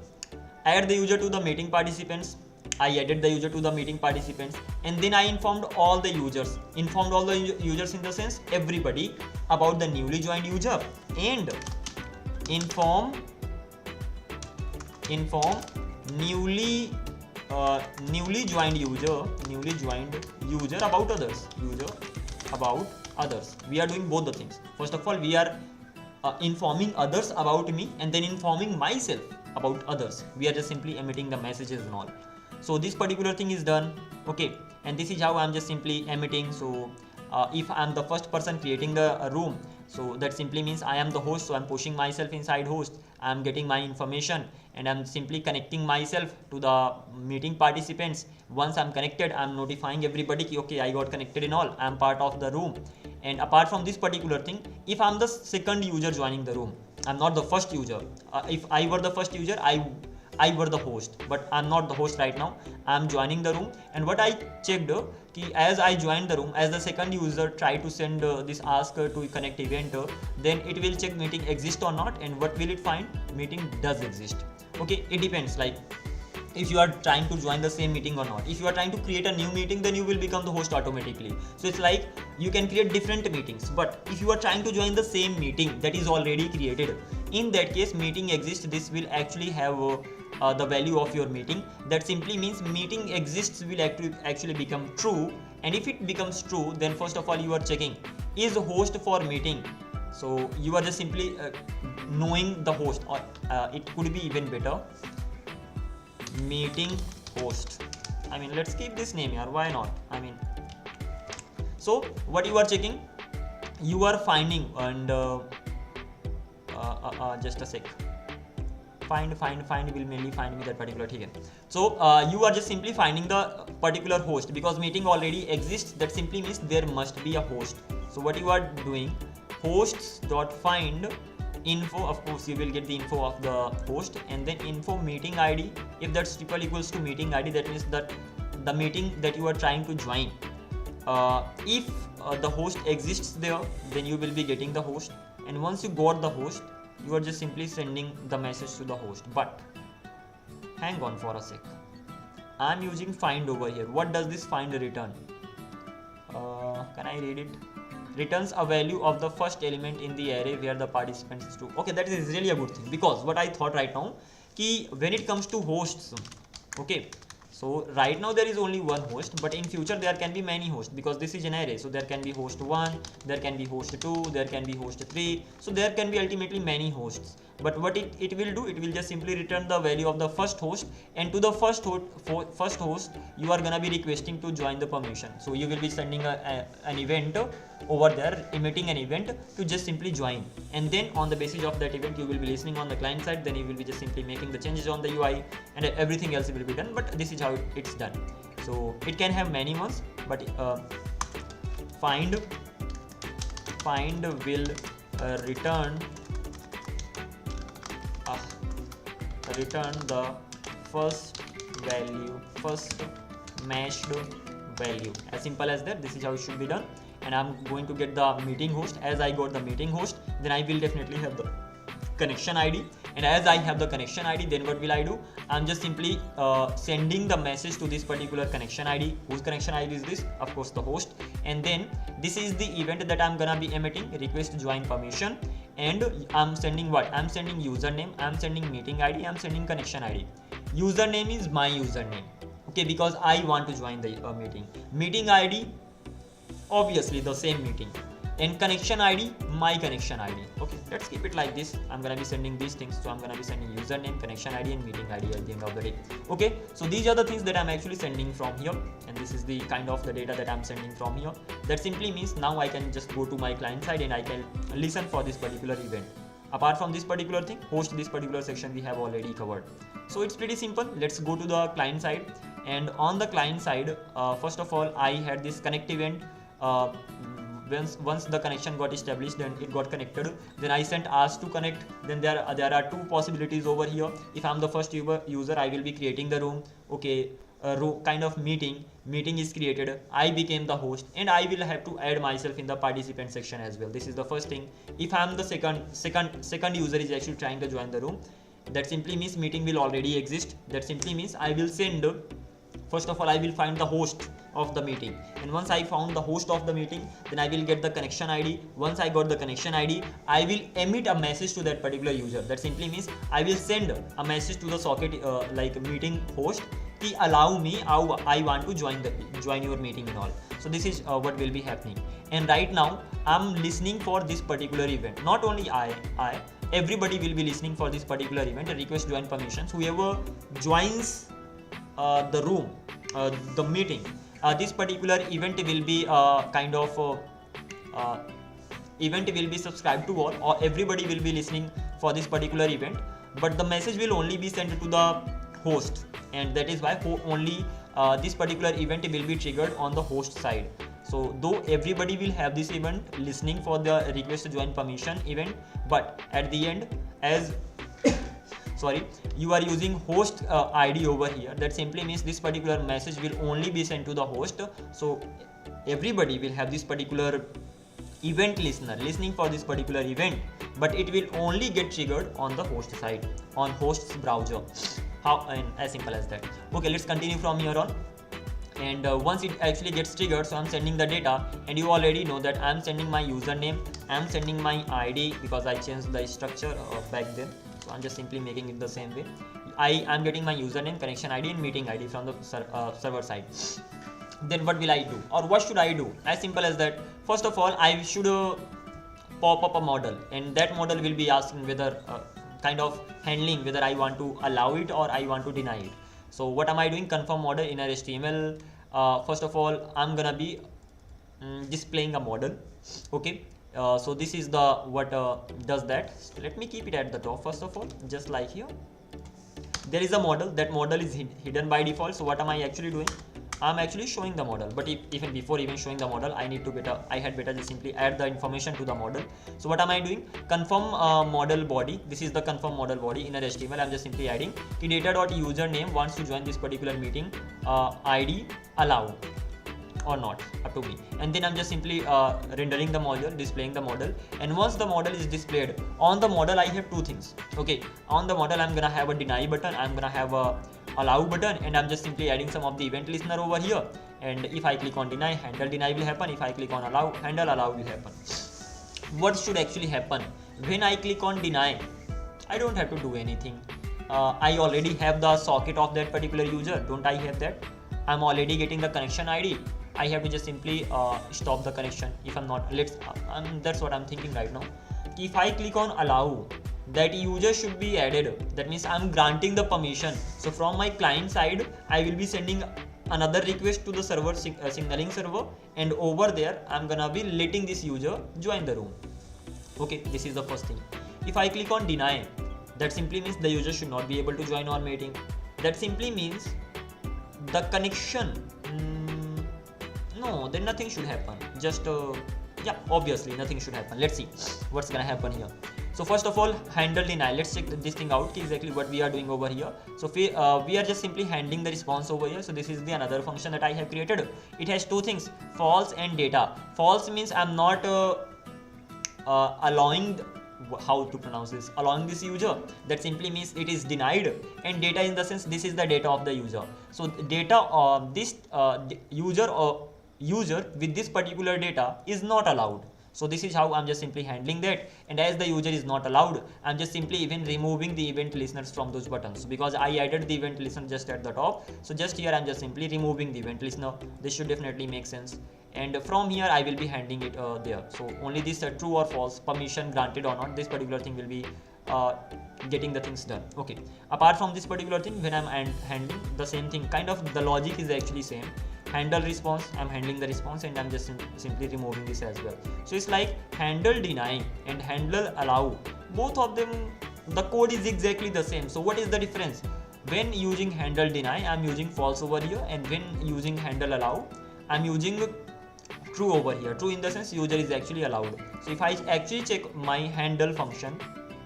Add the user to the meeting participants. I added the user to the meeting participants, and then I informed all the users. Informed all the users in the sense everybody about the newly joined user, and inform newly joined user about others. We are doing both the things. First of all, we are informing others about me, and then informing myself about others. We are just simply emitting the messages and all. So this particular thing is done. Okay, and this is how I'm just simply emitting. So if I'm the first person creating the room, so that simply means I am the host, so I'm pushing myself inside host. I'm getting my information, and I'm simply connecting myself to the meeting participants. Once I'm connected, I'm notifying everybody, okay, I got connected and all, I'm part of the room. And apart from this particular thing, if I'm the second user joining the room, I'm not the first user. If I were the first user, I were the host, but I'm not the host right now. I'm joining the room, and what I checked, as I joined the room, as the second user tried to send this ask to connect event, then it will check meeting exists or not, and what will it find? Meeting does exist. Okay, it depends, like if you are trying to join the same meeting or not. If you are trying to create a new meeting, then you will become the host automatically. So it's like you can create different meetings, but if you are trying to join the same meeting that is already created, in that case meeting exists, this will actually have the value of your meeting. That simply means meeting exists will actually become true, and if it becomes true, then first of all you are checking is host for meeting. So you are just simply knowing the host, or it could be even better, meeting host. I mean, let's keep this name here, why not? I mean, so what you are checking, you are finding, and just a sec, find will mainly find me that particular thing. So you are just simply finding the particular host, because meeting already exists. That simply means there must be a host. So what you are doing, hosts.find info, of course you will get the info of the host, and then info meeting id. If that's triple equals to meeting id, that means that the meeting that you are trying to join, if the host exists there, then you will be getting the host. And once you got the host, you are just simply sending the message to the host. But hang on for a sec, I'm using find over here. What does this find return? Can I read it? Returns a value of the first element in the array where the participant is true. Okay, that is really a good thing, because what I thought right now, ki when it comes to hosts, okay, so right now there is only one host, but in future there can be many hosts, because this is an array. So there can be host 1, there can be host 2, there can be host 3. So there can be ultimately many hosts. But what it will do, it will just simply return the value of the first host, and to the first host you are gonna be requesting to join the permission. So you will be sending an event over there, emitting an event to just simply join, and then on the basis of that event you will be listening on the client side. Then you will be just simply making the changes on the UI, and everything else will be done. But this is how it's done. So it can have many ones, but find will return the first matched value. As simple as that. This is how it should be done. And I'm going to get the meeting host. As I got the meeting host, then I will definitely have the connection ID, and as I have the connection ID, then what will I do? I'm just simply sending the message to this particular connection ID. Whose connection ID is this? Of course the host. And then this is the event that I'm gonna be emitting, request to join permission, and I'm sending what? I'm sending username, I'm sending meeting ID, I'm sending connection ID. Username is my username, okay, because I want to join the meeting. Meeting ID, obviously the same meeting, and connection ID, my connection ID. Okay, let's keep it like this. I'm gonna be sending these things. So I'm gonna be sending username, connection ID, and meeting ID at the end of the day. Okay, so these are the things that I'm actually sending from here, and this is the kind of the data that I'm sending from here. That simply means now I can just go to my client side and I can listen for this particular event. Apart from this particular thing, host, this particular section we have already covered. So it's pretty simple. Let's go to the client side, and on the client side, first of all, I had this connect event. Once the connection got established and it got connected, then I sent ask to connect. Then there are two possibilities over here. If I'm the first user, I will be creating the room. Okay, kind of meeting is created. I became the host, and I will have to add myself in the participant section as well. This is the first thing. If I'm the second user is actually trying to join the room, that simply means meeting will already exist. That simply means I will send, first of all, I will find the host of the meeting, and once I found the host of the meeting, then I will get the connection ID. Once I got the connection ID, I will emit a message to that particular user. That simply means I will send a message to the socket, like meeting host, allow me, I want to join your meeting and all. So this is what will be happening. And right now I'm listening for this particular event. Not only I everybody will be listening for this particular event. A request join permissions, whoever joins the room, the meeting, this particular event will be event will be subscribed to all, or everybody will be listening for this particular event, but the message will only be sent to the host, and that is why only this particular event will be triggered on the host side. So though everybody will have this event listening for the request to join permission event, but at the end, as you are using host ID over here, that simply means this particular message will only be sent to the host. So everybody will have this particular event listener listening for this particular event, but it will only get triggered on the host side, on host's browser. How, and as simple as that. Okay, let's continue from here on. And once it actually gets triggered, so I'm sending the data, and you already know that I'm sending my username, I'm sending my ID, because I changed the structure back then. So I'm just simply making it the same way. I'm getting my username, connection ID, and meeting ID from the server side. Then what will I do, or what should I do? As simple as that. First of all, I should pop up a model, and that model will be asking whether kind of handling whether I want to allow it or I want to deny it. So what am I doing? Confirm model inner HTML. First of all, I'm gonna be displaying a model. Okay. So this is the what does that. So let me keep it at the top first of all, just like here. There is a model. That model is hidden by default. So what am I actually doing? I'm actually showing the model, but even before even showing the model, I need to I had better just simply add the information to the model. So what am I doing? Confirm model body. This is the confirm model body inner HTML. I'm just simply adding data.username wants to join this particular meeting, ID allow or not, up to me. And then I'm just simply rendering the model, displaying the model. And once the model is displayed, on the model I have two things. Okay, on the model I'm gonna have a deny button, I'm gonna have a allow button, and I'm just simply adding some of the event listener over here. And if I click on deny, handle deny will happen. If I click on allow, handle allow will happen. What should actually happen? When I click on deny, I don't have to do anything. I already have the socket of that particular user, don't I have that? I'm already getting the connection ID. I have to just simply stop the connection if I'm not. That's what I'm thinking right now. If I click on allow, that user should be added. That means I'm granting the permission. So from my client side, I will be sending another request to the server, signaling server, and over there I'm gonna be letting this user join the room. Okay, this is the first thing. If I click on deny, that simply means the user should not be able to join our meeting. That simply means the connection. No, then nothing should happen. Just yeah, obviously nothing should happen. Let's see what's gonna happen here. So first of all, handle deny. Let's check this thing out, exactly what we are doing over here. So we are just simply handling the response over here. So this is the another function that I have created. It has two things, false and data. False means I'm not allowing, how to pronounce this, allowing this user. That simply means it is denied. And data in the sense this is the data of the user. So data this user with this particular data is not allowed. So this is how I'm just simply handling that. And as the user is not allowed, I'm just simply even removing the event listeners from those buttons, because I added the event listener just at the top. So just here I'm just simply removing the event listener. This should definitely make sense. And from here I will be handling it there. So only this true or false, permission granted or not, this particular thing will be getting the things done. Okay, apart from this particular thing, when I'm handling the same thing, kind of the logic is actually same. Handle response, I'm handling the response, and I'm just simply removing this as well. So it's like handle deny and handle allow, both of them, the code is exactly the same. So what is the difference? When using handle deny, I'm using false over here, and when using handle allow, I'm using true over here. True in the sense user is actually allowed. So if I actually check my handle function,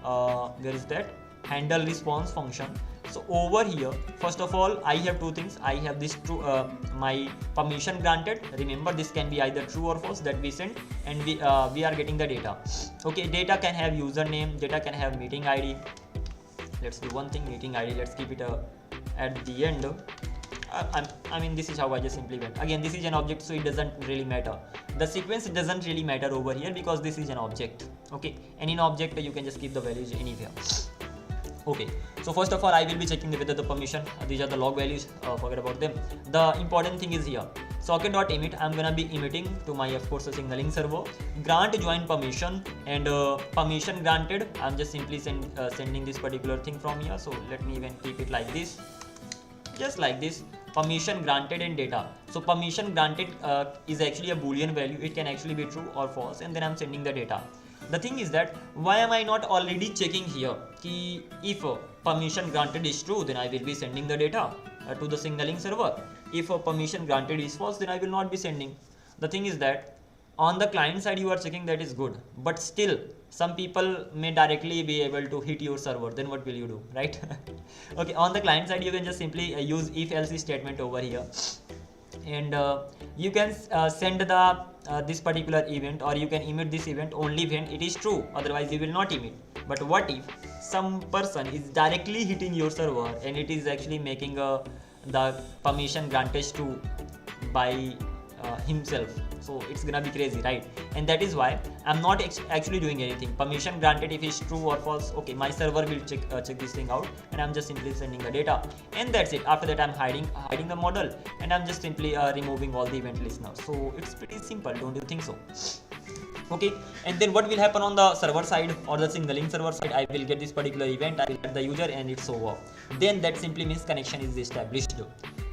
where is that? Handle response function. So over here, first of all, I have two things. I have this true, my permission granted. Remember, this can be either true or false that we send, and we are getting the data. Okay, data can have username, data can have meeting ID. Let's do one thing, meeting ID. Let's keep it at the end. I mean, this is how I just simply went. Again, this is an object, so it doesn't really matter. The sequence doesn't really matter over here because this is an object. Okay, and in object you can just keep the values anywhere. Okay, so first of all, I will be checking whether the permission, these are the log values, forget about them. The important thing is here, socket.emit, I'm gonna be emitting to my, of course, signaling server, grant join permission, and permission granted, I'm just simply sending this particular thing from here. So let me even keep it like this, just like this, permission granted and data. So permission granted is actually a boolean value, it can actually be true or false, and then I'm sending the data. The thing is that, why am I not already checking here ki if permission granted is true, then I will be sending the data to the signaling server. If permission granted is false, then I will not be sending. The thing is that on the client side you are checking that is good, but still some people may directly be able to hit your server. Then what will you do, right? Okay, on the client side you can just simply use if else statement over here, and you can send the this particular event, or you can emit this event only when it is true, otherwise you will not emit. But what if some person is directly hitting your server and it is actually making the permission granted to by himself? So it's gonna be crazy, right? And that is why I'm not actually doing anything. Permission granted, if it's true or false, okay, my server will check this thing out, and I'm just simply sending the data, and that's it. After that, I'm hiding the model, and I'm just simply removing all the event listeners. So it's pretty simple, don't you think so? Okay, and then what will happen on the server side or the signaling server side? I will get this particular event, I will get the user, and it's over. Then that simply means connection is established.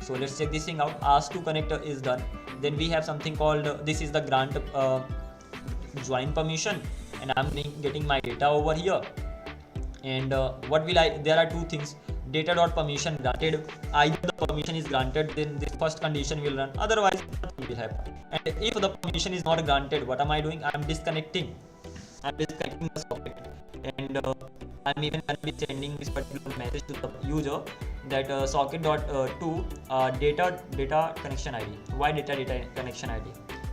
So let's check this thing out. Ask to connect is done. Then we have something called this is the grant join permission, and I'm getting my data over here. And what will I, there are two things, data dot permission granted. Either the permission is granted, then this first condition will run, otherwise nothing will happen. And if the permission is not granted, what am I doing? I'm disconnecting the socket, and I'm even going to be sending this particular message to the user that socket dot to data connection ID. Why data connection ID?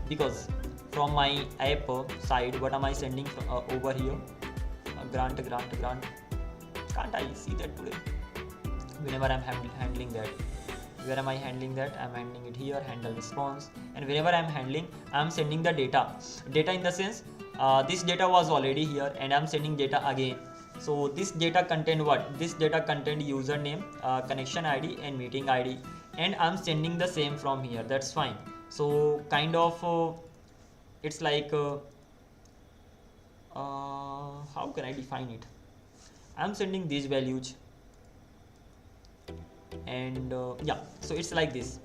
Because from my app side, what am I sending over here? Grant. Can't I see that today? Whenever I'm handling that, where am I handling that? I'm handling it here, handle response, and wherever I'm handling, I'm sending the data in the sense this data was already here, and I'm sending data again. So this data contained what? This data contained username, connection ID, and meeting ID, and I'm sending the same from here. That's fine. So kind of it's like how can I define it? I'm sending these values, and yeah, so it's like this,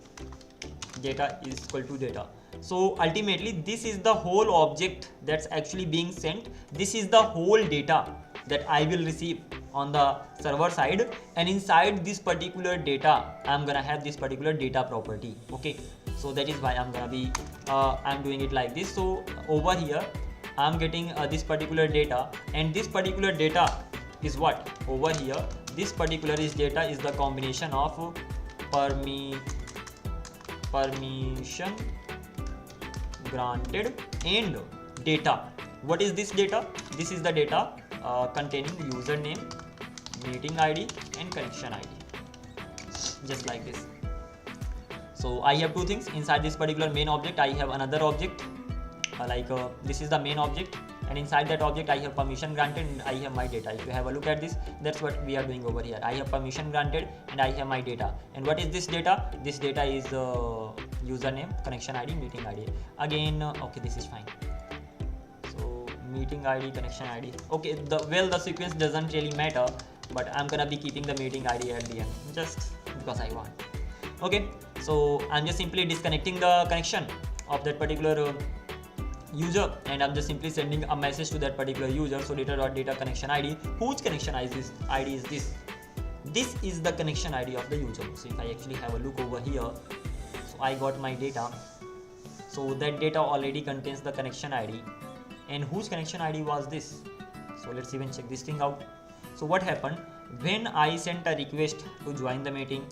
data is equal to data. So ultimately this is the whole object that's actually being sent. This is the whole data that I will receive on the server side, and inside this particular data I'm gonna have this particular data property. Okay, so that is why I'm gonna be I'm doing it like this. So over here I'm getting this particular data, and this particular data is what? Over here this particular data is the combination of permission granted and data. What is this data? This is the data containing username, meeting ID, and connection ID, just like this. So I have two things inside this particular main object. I have another object this is the main object, and inside that object I have permission granted and I have my data. If you have a look at this, that's what we are doing over here. I have permission granted and I have my data. And what is this data? This data is username, connection ID, meeting ID. Again, okay, this is fine. So meeting ID, connection ID. Okay, the sequence doesn't really matter, but I'm gonna be keeping the meeting ID at the end just because I want. Okay, so I'm just simply disconnecting the connection of that particular user, and I'm just simply sending a message to that particular user. So data connection ID, whose connection ID is this? This is the connection ID of the user. So if I actually have a look over here, so I got my data. So that data already contains the connection ID, and whose connection ID was this? So let's even check this thing out. So what happened when I sent a request to join the meeting?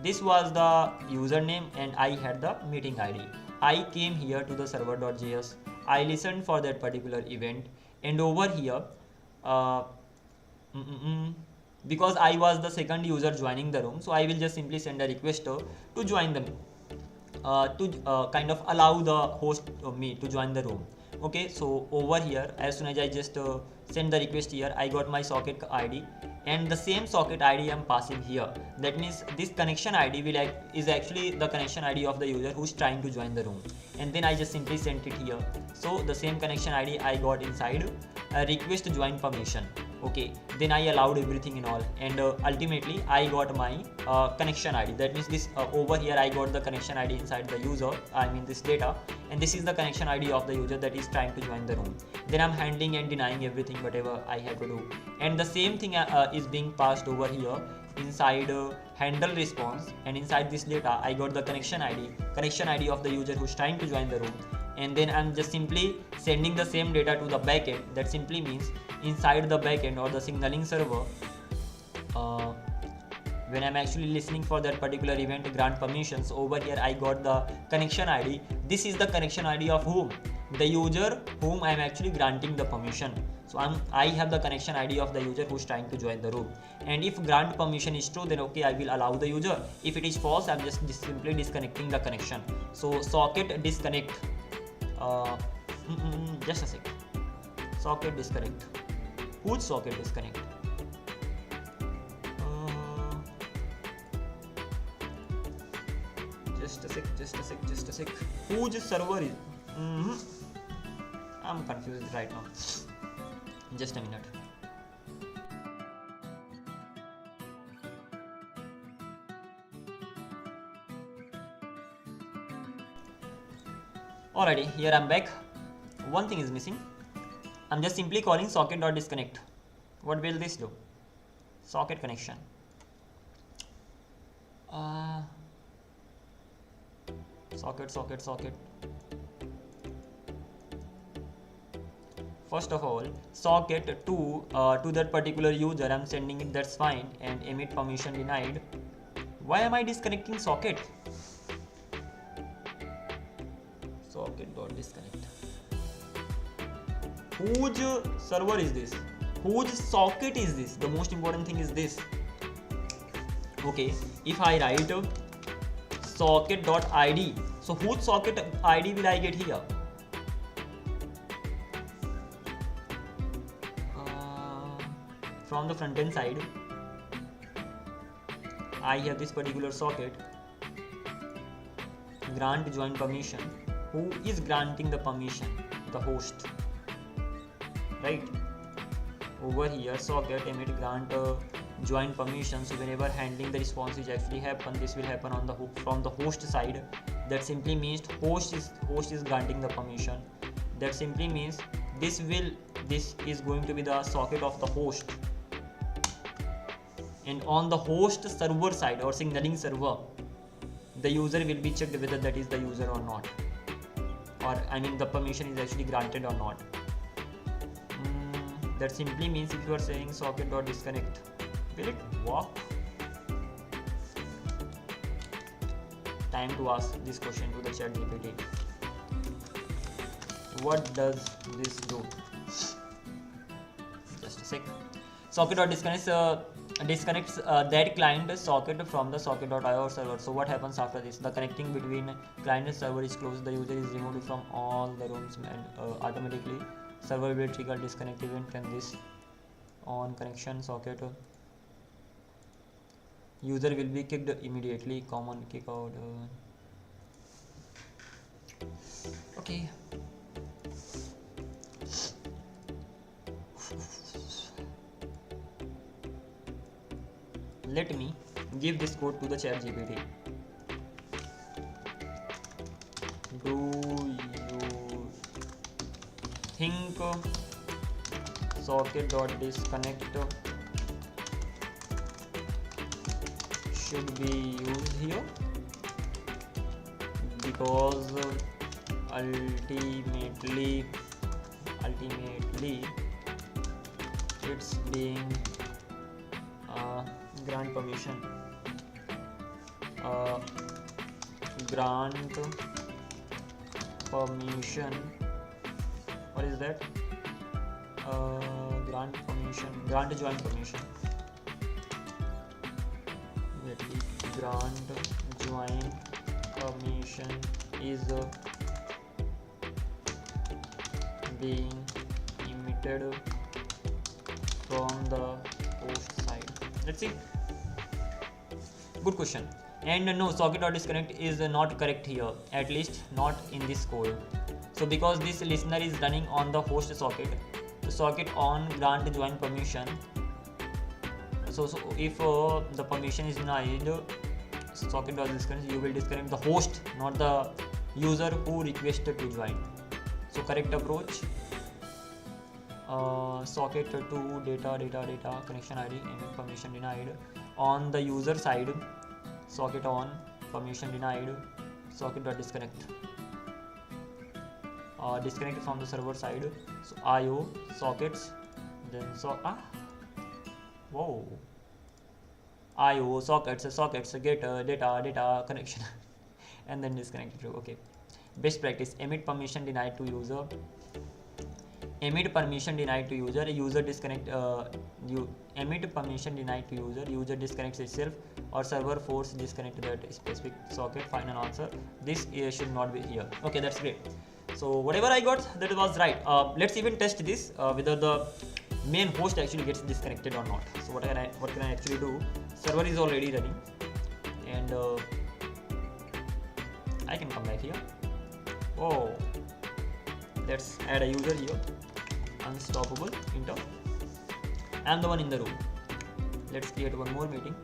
This was the username and I had the meeting ID. I came here to the server.js. I listened for that particular event, and over here because I was the second user joining the room, so I will just simply send a request to join them to kind of allow the host me to join the room. Okay, so over here as soon as I just send the request here, I got my socket ID, and the same socket ID I'm passing here. That means this connection ID is actually the connection ID of the user who's trying to join the room, and then I just simply sent it here. So the same connection ID I got inside request to join permission. Okay, then I allowed everything and all, and ultimately I got my connection ID. That means this over here I got the connection ID inside the user, I mean this data, and this is the connection ID of the user that is trying to join the room. Then I'm handling and denying everything whatever I have to do, and the same thing is being passed over here inside handle response, and inside this data I got the connection ID of the user who's trying to join the room, and then I'm just simply sending the same data to the backend. That simply means inside the backend or the signaling server, when I'm actually listening for that particular event to grant permissions, over here I got the connection ID. This is the connection ID of whom? The user whom I'm actually granting the permission. So I have the connection ID of the user who's trying to join the room, and if grant permission is true, then okay, I will allow the user. If it is false, I'm just simply disconnecting the connection. So socket disconnect, just a sec, socket disconnect. Whose socket disconnect? Just a sec. Whose server is? I'm confused right now. Just a minute. Alrighty, here I'm back. One thing is missing. I'm just simply calling socket.disconnect. What will this do? Socket connection. Socket. First of all, socket to that particular user I'm sending it, that's fine, and emit permission denied. Why am I disconnecting socket? Socket.disconnect. Whose server is this? Whose socket is this? The most important thing is this. Okay, if I write socket.id, so whose socket ID will I get here? From the front end side, I have this particular socket, grant join permission. Who is granting the permission? The host, right? Over here, socket emit grant join permission. So whenever handling the response is actually happen, this will happen on the from the host side. That simply means host is granting the permission. That simply means this is going to be the socket of the host, and on the host server side or signaling server, the user will be checked whether that is the user or not, or I mean the permission is actually granted or not. That simply means if you are saying socket.disconnect, will it work? Time to ask this question to the chat GPT. What does this do? Just a sec. Socket.disconnects disconnects that client socket from the socket.io server. So what happens after this? The connecting between client and server is closed. The user is removed from all the rooms and automatically server will trigger disconnect event, and this on connection socket user will be kicked immediately. Common kick out. Okay. Let me give this code to the chat GPT. Do you think socket.disconnect should be used here? Because ultimately it's being grant permission, grant permission, what is that? Grant permission, grant join permission. Grant join permission is being emitted from the host side. Let's see. Good question. And no, socket.disconnect is not correct here, at least not in this code. So because this listener is running on the host socket, the socket on grant join permission. So if the permission is denied, socket.disconnect, you will disconnect the host, not the user who requested to join. So correct approach. Socket to data connection ID and permission denied. On the user side, socket on, permission denied, socket.disconnect. Disconnect from the server side. So IO sockets, then IO sockets get data connection and then disconnect it. Okay. Best practice: emit permission denied to user. Emit permission denied to user. User disconnect. You emit permission denied to user. User disconnects itself, or server force disconnect that specific socket. Final answer. This should not be here. Okay, that's great. So whatever I got, that was right. Let's even test this whether the main host actually gets disconnected or not. So what can I actually do? Server is already running, and I can come back here. Oh, let's add a user here, unstoppable enter. I'm the one in the room. Let's create one more meeting.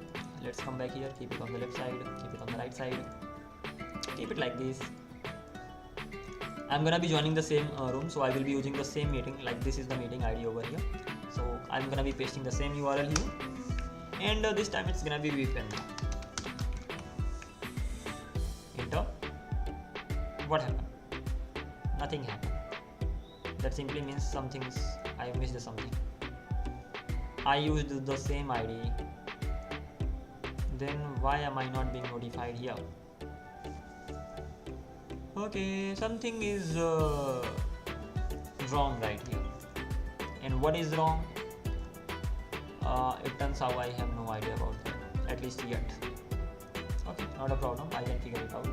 Let's come back here, keep it on the left side, keep it on the right side, keep it like this. I'm gonna be joining the same room, so I will be using the same meeting. Like this is the meeting ID over here. So I'm gonna be pasting the same URL here, and this time it's gonna be VPN. Enter. What happened? Nothing happened. That simply means I missed something. I used the same ID. Then why am I not being notified here? Okay, something is wrong right here. And what is wrong? It turns out I have no idea about that, at least yet. Okay, not a problem, I can figure it out.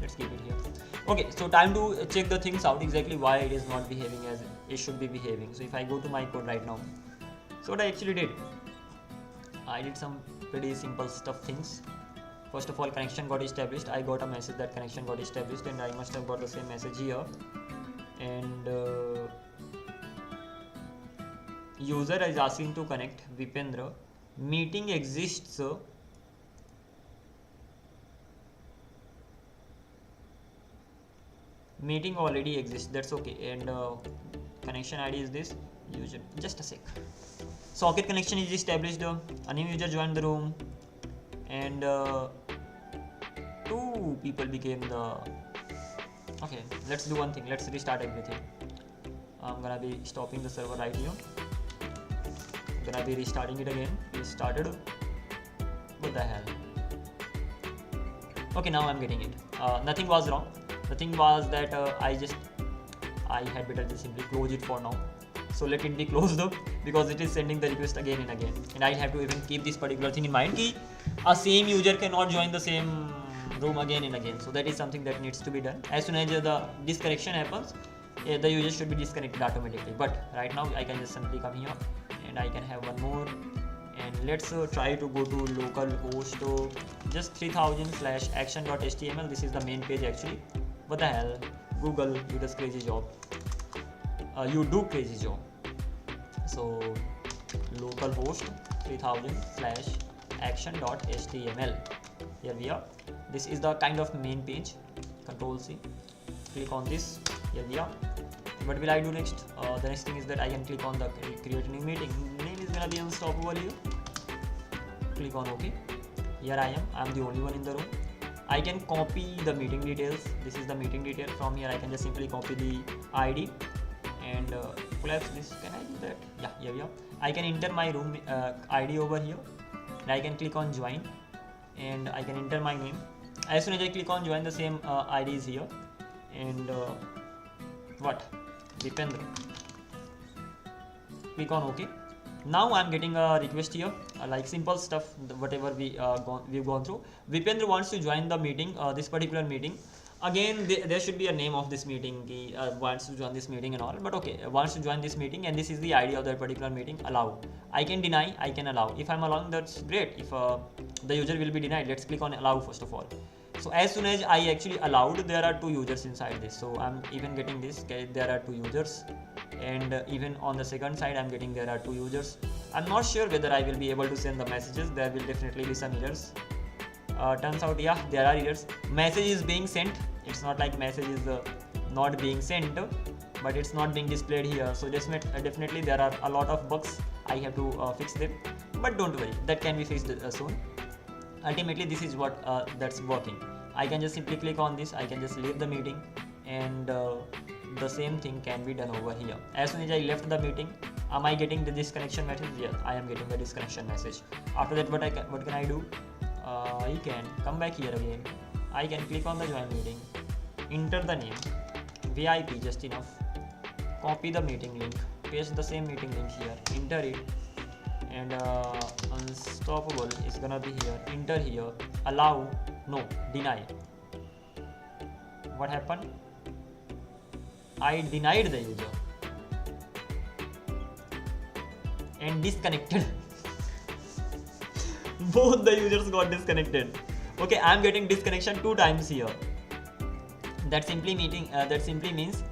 Let's keep it here. Okay, so time to check the things out, exactly why it is not behaving as it should be behaving. So if I go to my code right now, so what I actually did, I did some pretty simple things. First of all, connection got established. I got a message that connection got established, and I must have got the same message here. And user is asking to connect Vipendra. Meeting exists. Meeting already exists. That's okay. And connection ID is this user. Just a sec. Socket connection is established. A new user joined the room, and 2 people became the. Okay, let's do one thing. Let's restart everything. I'm gonna be stopping the server right here. I'm gonna be restarting it again. Restarted. What the hell? Okay, now I'm getting it. Nothing was wrong. The thing was that I had better just simply close it for now. So let it be closed up, because it is sending the request again and again, and I'll have to even keep this particular thing in mind ki a same user cannot join the same room again and again. So that is something that needs to be done. As soon as the disconnection happens, the user should be disconnected automatically. But right now I can just simply come here and I can have one more, and let's try to go to localhost just 3000/action.html. This is the main page actually. What the hell? Google, you does crazy job. You do crazy job. So localhost 3000/action.html. Here we are. This is the kind of main page. Control C. Click on this. Here we are. What will I do next? The next thing is that I can click on the create a new meeting. Name is gonna be unstoppable here. Click on OK. Here I am. I'm the only one in the room. I can copy the meeting details. This is the meeting detail. From here I can just simply copy the ID and collapse this. Can I do that? Yeah, here we are. I can enter my room ID over here, and I can click on join, and I can enter my name. As soon as I click on join, the same ID is here, and what? Vipendra. Click on OK. Now I'm getting a request here, like simple stuff, whatever we've gone through. Vipendra wants to join the meeting, this particular meeting. Again, there should be a name of this meeting. He wants to join this meeting and all, but okay, wants to join this meeting, and this is the ID of that particular meeting. Allow. I can deny, I can allow. If I'm allowing, that's great. If the user will be denied, let's click on allow first of all. So as soon as I actually allowed, there are 2 users inside this. So I'm even getting this. Okay, there are 2 users, and even on the second side, I'm getting there are 2 users. I'm not sure whether I will be able to send the messages. There will definitely be some errors. Turns out, yeah, there are errors. Message is being sent. It's not like message is not being sent, but it's not being displayed here. So definitely there are a lot of bugs. I have to fix them, but don't worry, that can be fixed soon. Ultimately, this is what that's working. I can just simply click on this. I can just leave the meeting, and the same thing can be done over here. As soon as I left the meeting, am I getting the disconnection message? Yes, I am getting the disconnection message. After that, what can I do? I can come back here again. I can click on the join meeting, enter the name, VIP just enough, copy the meeting link, paste the same meeting link here, enter it, and unstoppable is gonna be here, enter here, allow, no, deny. What happened? I denied the user and disconnected. Both the users got disconnected. Okay, I'm getting disconnection 2 times here. that simply means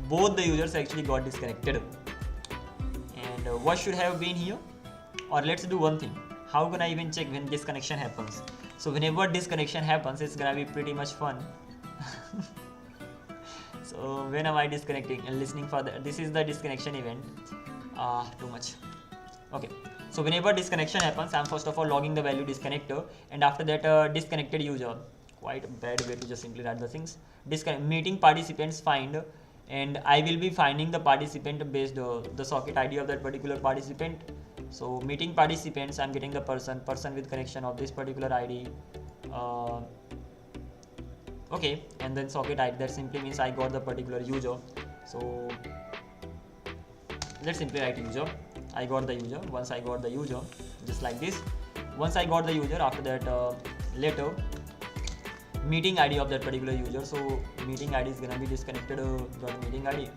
both the users actually got disconnected. And what should have been here? Or let's do one thing. How can I even check when disconnection happens? So whenever disconnection happens, it's gonna be pretty much fun. So when am I disconnecting and listening for this is the disconnection event. Too much. Okay, so whenever disconnection happens, I'm first of all logging the value disconnector, and after that disconnected user. Quite a bad way to just simply write the things. Meeting participants find, and I will be finding the participant based the socket ID of that particular participant. So meeting participants, I'm getting the person with connection of this particular ID. Okay, and then socket ID, that simply means I got the particular user. So let's simply write user. I got the user. Once I got the user, just like this. Once I got the user, after that later meeting ID of that particular user. So meeting ID is gonna be disconnected. Got meeting ID.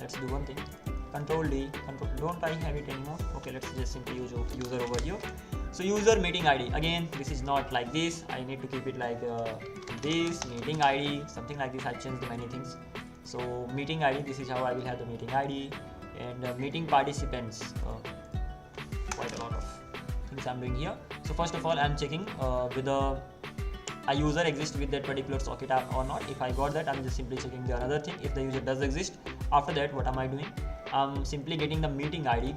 Let's do one thing. Control D. Don't I have it anymore? Okay, let's just simply use user over here. So user meeting ID. Again, this is not like this. I need to keep it like this. Meeting ID, something like this. I changed many things. So meeting ID. This is how I will have the meeting ID. And meeting participants. Quite a lot of things I'm doing here. So first of all, I'm checking whether a user exists with that particular socket app or not. If I got that, I'm just simply checking the another thing. If the user does exist, after that, what am I doing? I'm simply getting the meeting ID.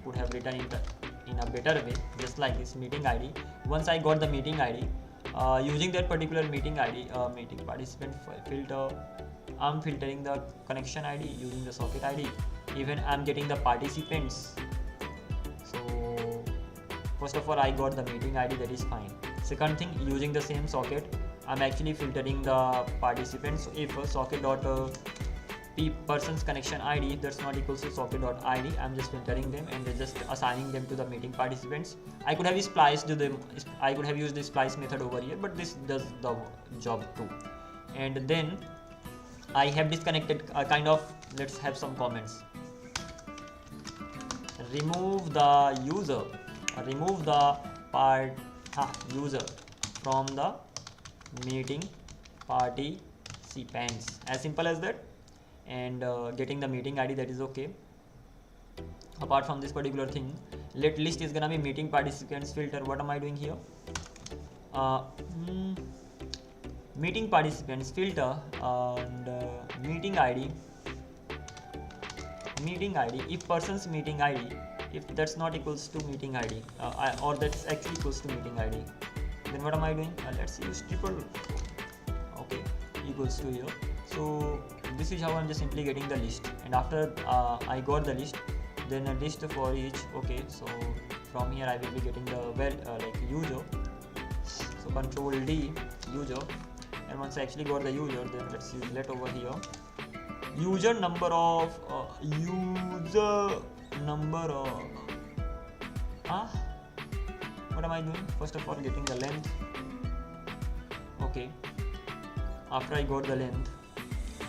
Could have written it in a better way, just like this meeting ID. Once I got the meeting ID, using that particular meeting ID, meeting participant filter, I'm filtering the connection ID using the socket ID. Even I'm getting the participants. So first of all, I got the meeting ID, that is fine. Second thing, using the same socket, I'm actually filtering the participants. So if person's connection ID, if that's not equals to socket.id, I'm just filtering them and just assigning them to the meeting participants. I could have spliced them. I could have used the splice method over here, but this does the job too. And then I have disconnected let's have some comments. Remove the user, remove the user from the meeting participants. As simple as that. And getting the meeting ID, that is okay. Apart from this particular thing, list is gonna be meeting participants filter. What am I doing here? Meeting participants filter and meeting ID. If person's meeting ID, if that's not equals to meeting ID, or that's actually equals to meeting ID, then what am I doing? Let's use triple. Okay, equals to here. So this is how I'm just simply getting the list, and after I got the list, then a list for each. Okay, so from here I will be getting the like user. So control D, user, and once I actually got the user, then let's use let over here. User number of what am I doing? First of all, getting the length. Okay, after I got the length,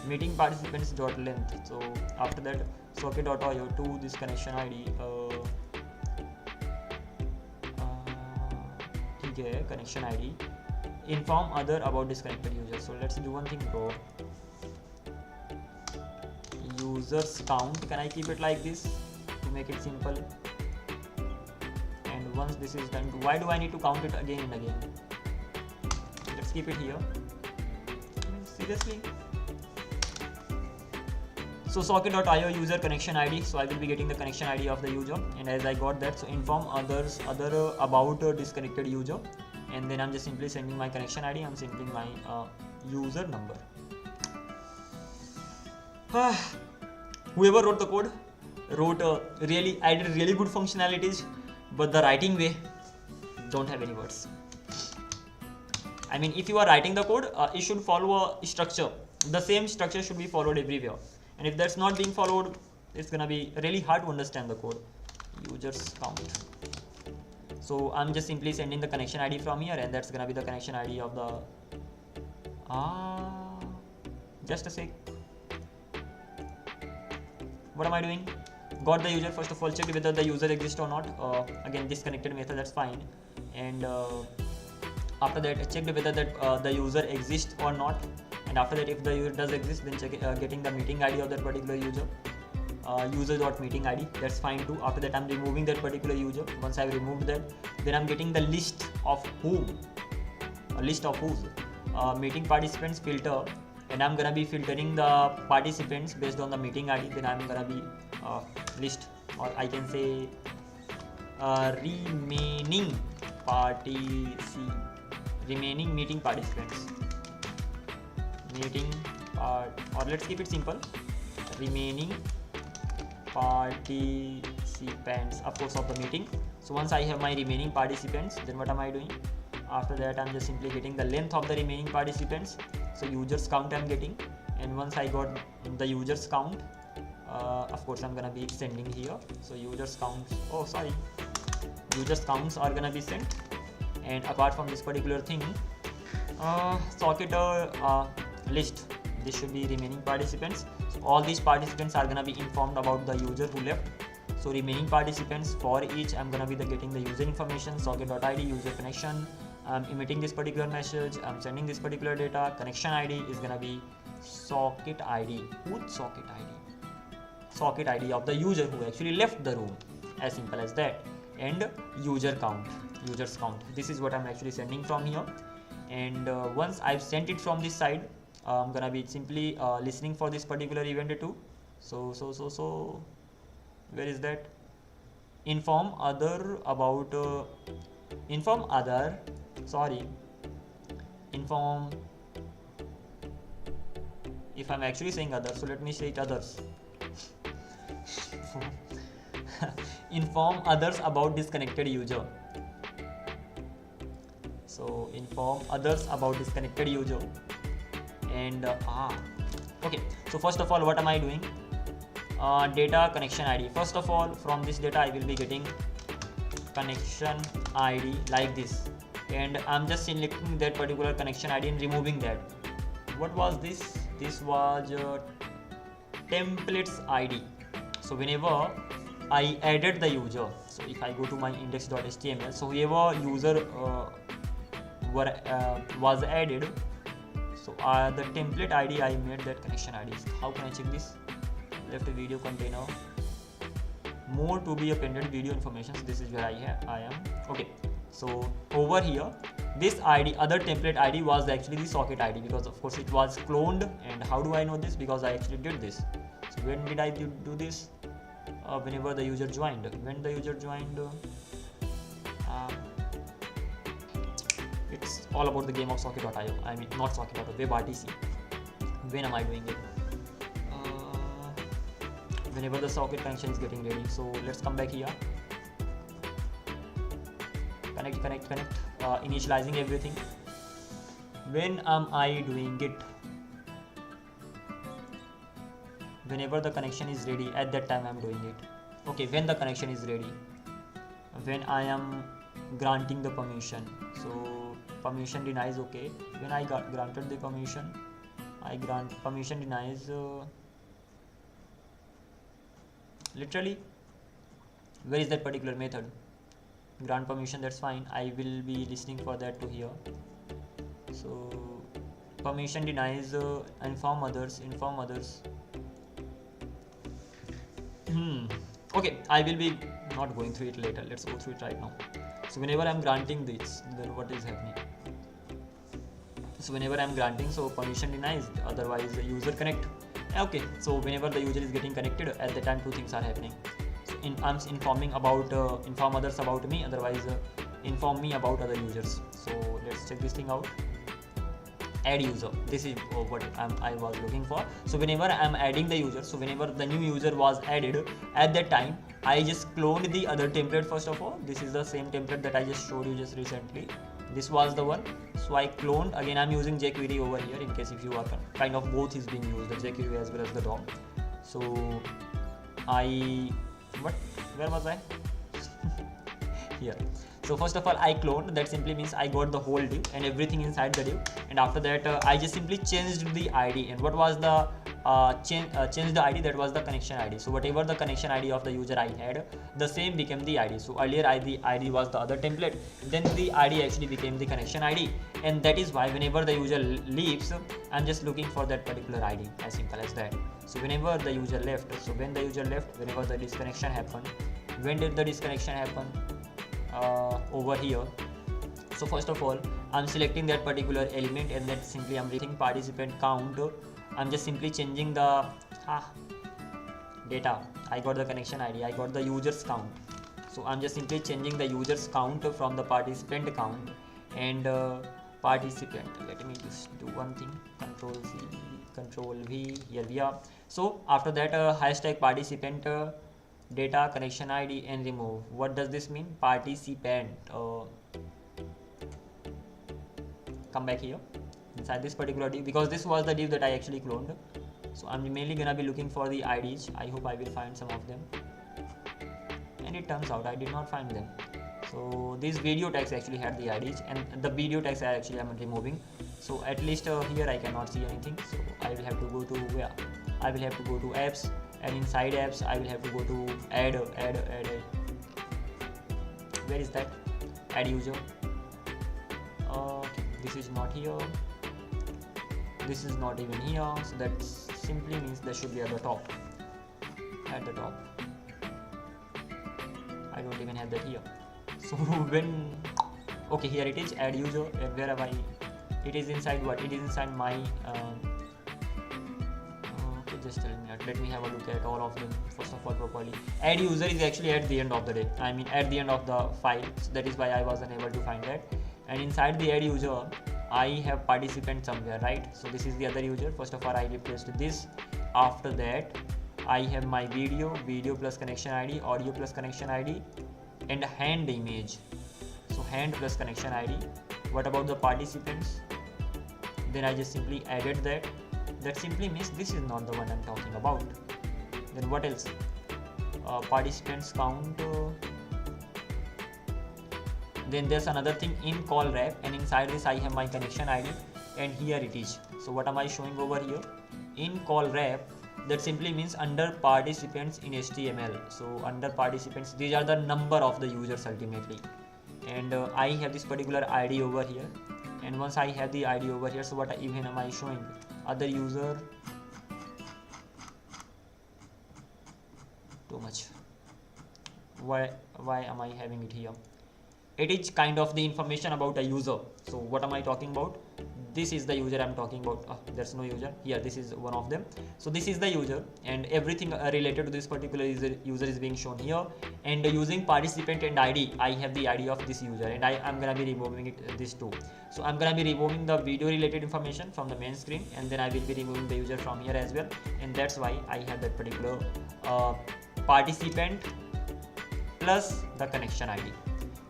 meeting participants dot length. So after that, socket.io to this connection ID. Connection ID. Inform other about disconnected user. So let's do one thing, bro. Users count. Can I keep it like this to make it simple? And once this is done, why do I need to count it again and again? Let's keep it here. Seriously. So socket.io user connection ID. So I will be getting the connection ID of the user, and as I got that, so inform other about disconnected user, and then I'm just simply sending my connection ID. I'm sending my user number. Whoever wrote the code added really good functionalities, but the writing way don't have any words. I mean, if you are writing the code, it should follow a structure. The same structure should be followed everywhere. And if that's not being followed, it's gonna be really hard to understand the code. Users count. So I'm just simply sending the connection ID from here, and that's gonna be the connection ID of the. Just a sec. What am I doing? Got the user. First of all, check whether the user exists or not. Again, disconnected method. That's fine. And After that, check whether that the user exists or not, and after that, if the user does exist, then check getting the meeting ID of that particular user. User.meeting ID, that's fine too. After that, I'm removing that particular user. Once I've removed that, then I'm getting the list of whom, a list of whose meeting participants filter, and I'm gonna be filtering the participants based on the meeting ID. Then I'm gonna be list, or I can say remaining meeting participants, or let's keep it simple, remaining participants, of course, of the meeting. So once I have my remaining participants, then what am I doing? After that, I'm just simply getting the length of the remaining participants. So users count I'm getting, and once I got the users count, of course I'm gonna be sending here. So users counts are gonna be sent. And apart from this particular thing, socket list, this should be remaining participants. So all these participants are gonna be informed about the user who left. So remaining participants, for each I'm gonna be getting the user information, socket.id, user connection. I'm emitting this particular message, I'm sending this particular data. Connection ID is gonna be socket ID. Whose socket ID? Socket ID of the user who actually left the room, as simple as that. And users count, this is what I'm actually sending from here. And once I've sent it from this side, I'm gonna be simply listening for this particular event too. So where is that? Inform if I'm actually saying others, so let me say it others. Inform others about disconnected user. So inform others about disconnected user. And okay, so first of all, what am I doing? Data connection ID. First of all, from this data I will be getting connection ID like this, and I'm just selecting that particular connection ID and removing that. What was this? This was templates ID. So whenever I added the user, so if I go to my index.html, so whoever user was added, so the template ID I made that connection ID. How can I check this? Left a video container, more to be appended video information. So this is where I am. Okay, so over here, this ID, other template ID, was actually the socket ID, because of course it was cloned. And how do I know this? Because I actually did this. So when did I do this? Whenever the user joined. When the user joined, it's all about the game of socket.io. I mean, not socket.io, WebRTC. When am I doing it? Whenever the socket connection is getting ready. So let's come back here. Connect, initializing everything. When am I doing it? Whenever the connection is ready, at that time I'm doing it. Okay, when the connection is ready, when I am granting the permission. So permission denies, okay. When I granted the permission, I grant permission denies. Literally, where is that particular method? Grant permission, that's fine. I will be listening for that to here. So permission denies, inform others. Okay, I will be not going through it later. Let's go through it right now. So whenever I'm granting this, then what is happening? So whenever I'm granting, so permission denies, otherwise the user connect. Okay, so whenever the user is getting connected, at the time two things are happening. So I'm informing about inform others about me, otherwise inform me about other users. So let's check this thing out. Add user, this is what I was looking for. So whenever I'm adding the user, so whenever the new user was added, at that time I just cloned the other template. First of all, this is the same template that I just showed you just recently. This was the one. So I cloned, again I'm using jQuery over here in case if you are kind of both is being used, the jQuery as well as the DOM. So where was I? Here. So first of all, I cloned, that simply means I got the whole div and everything inside the div, and after that I just simply changed the ID. And what was the change the ID, that was the connection ID. So whatever the connection ID of the user I had, the same became the ID. So earlier the ID was the other template, then the ID actually became the connection ID, and that is why whenever the user leaves, I'm just looking for that particular ID, as simple as that. So whenever the user left, so when the user left, whenever the disconnection happened, when did the disconnection happen? Over here. So first of all, I'm selecting that particular element, and then simply I'm reading participant count. I'm just simply changing the data. I got the connection ID, I got the users count. So I'm just simply changing the users count from the participant count and participant. Let me just do one thing. Control C, Control V. Here we are. So after that, hashtag participant data connection ID and remove. What does this mean? Participant. Come back here inside this particular div, because this was the div that I actually cloned. So I'm mainly gonna be looking for the IDs. I hope I will find some of them, and it turns out I did not find them. So these video tags actually had the IDs, and the video tags I actually am removing. So at least here I cannot see anything. So I will have to go to where? I will have to go to apps, and inside apps I will have to go to add. Where is that? Add user. This is not here. This is not even here. So that simply means that should be at the top. At the top. I don't even have that here. So when, okay, here it is, add user, and where am I? It is inside what? It is inside my okay, just tell me. Let me have a look at all of them first of all properly. Add user is actually at the end of the day. I mean at the end of the file. So that is why I was unable to find that. And inside the add user, I have participant somewhere, right? So this is the other user. First of all, I replaced this. After that, I have my video plus connection ID, audio plus connection ID, and hand image. So hand plus connection ID. What about the participants? Then I just simply added that. That simply means this is not the one I'm talking about. Then what else? Participants count. Then there's another thing, in call wrap, and inside this I have my connection ID, and here it is. So what am I showing over here? In call wrap, that simply means under participants in HTML. So under participants, these are the number of the users ultimately, and I have this particular ID over here. And once I have the ID over here, so what even am I showing? Other user. Too much. Why am I having it here? It is kind of the information about a user. So what am I talking about? This is the user I'm talking about. There's no user here. This is one of them. So this is the user, and everything related to this particular user is being shown here. And using participant and ID, I have the ID of this user, and I'm gonna be removing this too. So I'm gonna be removing the video related information from the main screen, and then I will be removing the user from here as well. And that's why I have that particular participant plus the connection ID.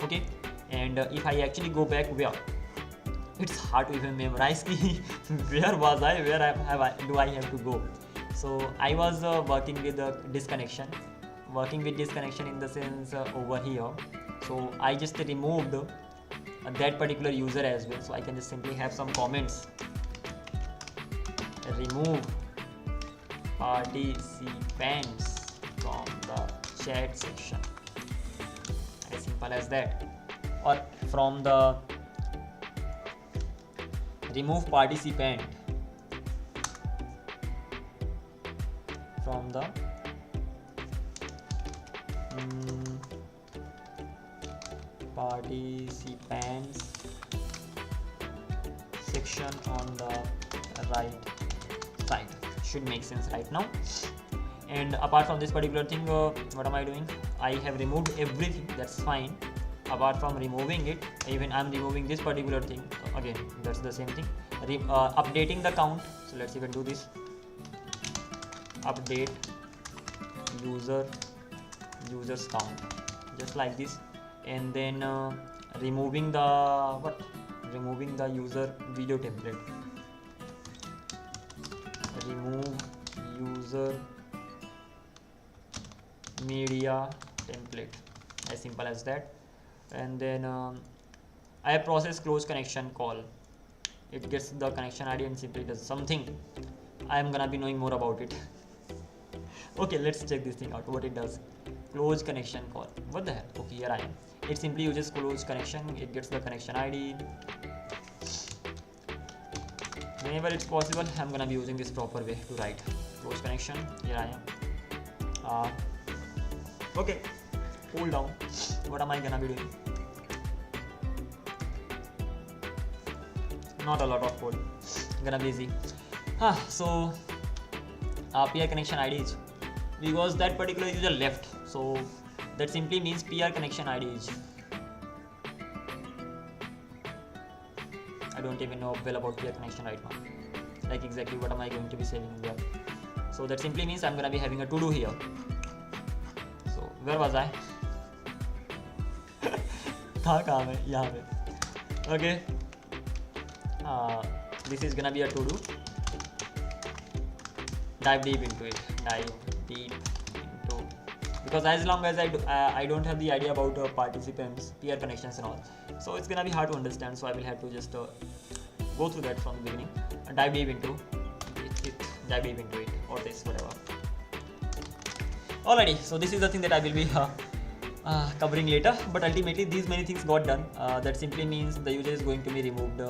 Okay, and if I actually go back where, it's hard to even memorize where was I, where do I have to go. So I was working with disconnection in the sense over here. So I just removed that particular user as well. So I can just simply have some comments. Remove participants from the chat section. As simple as that. Or from the remove participant from the participants section on the right side. Should make sense right now. And apart from this particular thing, what am I doing? I have removed everything. That's fine. Apart from removing it, even I'm removing this particular thing. Again, that's the same thing. Updating the count. So let's even do this. Update users count, just like this. And then removing the user video template. Remove user media template. As simple as that. And then I process close connection call. It gets the connection ID and simply does something. I am gonna be knowing more about it. Okay, let's check this thing out, what it does. Close connection call. What the hell? Okay, here I am. It simply uses close connection. It gets the connection ID. Whenever it's possible, I'm gonna be using this proper way to write close connection. Here I am. Okay, hold down. What am I gonna be doing? Not a lot of code. Gonna be easy. So peer connection ID is because that particular user left. So that simply means peer connection ID is. I don't even know well about peer connection right now. Like exactly what am I going to be saving there? So that simply means I'm gonna be having a to do here. So where was I? कहाँ मैं यहाँ पे. Okay. This is gonna be a to do. Dive deep into it. Because as long as I don't have the idea about participants, peer connections and all, so it's gonna be hard to understand. So I will have to just go through that from the beginning and dive deep into it, or this whatever. Alrighty, so this is the thing that I will be covering later. But ultimately, these many things got done. That simply means the user is going to be removed.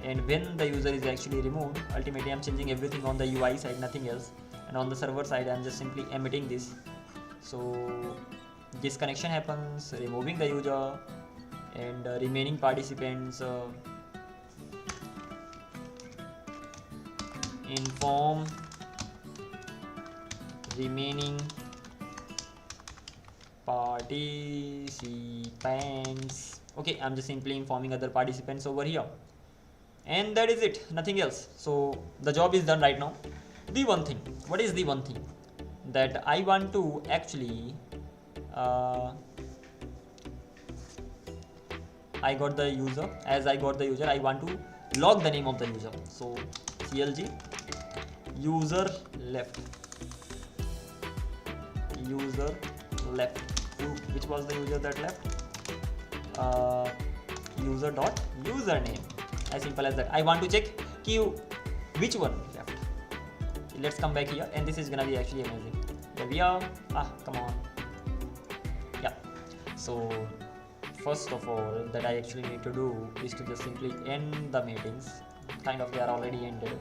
And when the user is actually removed, ultimately I'm changing everything on the UI side, nothing else. And on the server side, I'm just simply emitting this. So this connection happens, removing the user, and remaining participants inform remaining participants. Okay, I'm just simply informing other participants over here. And that is it, nothing else. So the job is done right now. The one thing, what is the one thing that I want to actually I got the user. As I got the user, I want to log the name of the user. So clg user left. Which was the user that left? User dot username. As simple as that. I want to check which one left. Let's come back here, and this is gonna be actually amazing. Here we are. Come on. Yeah. So first of all, that I actually need to do is to just simply end the meetings. Kind of, they are already ended.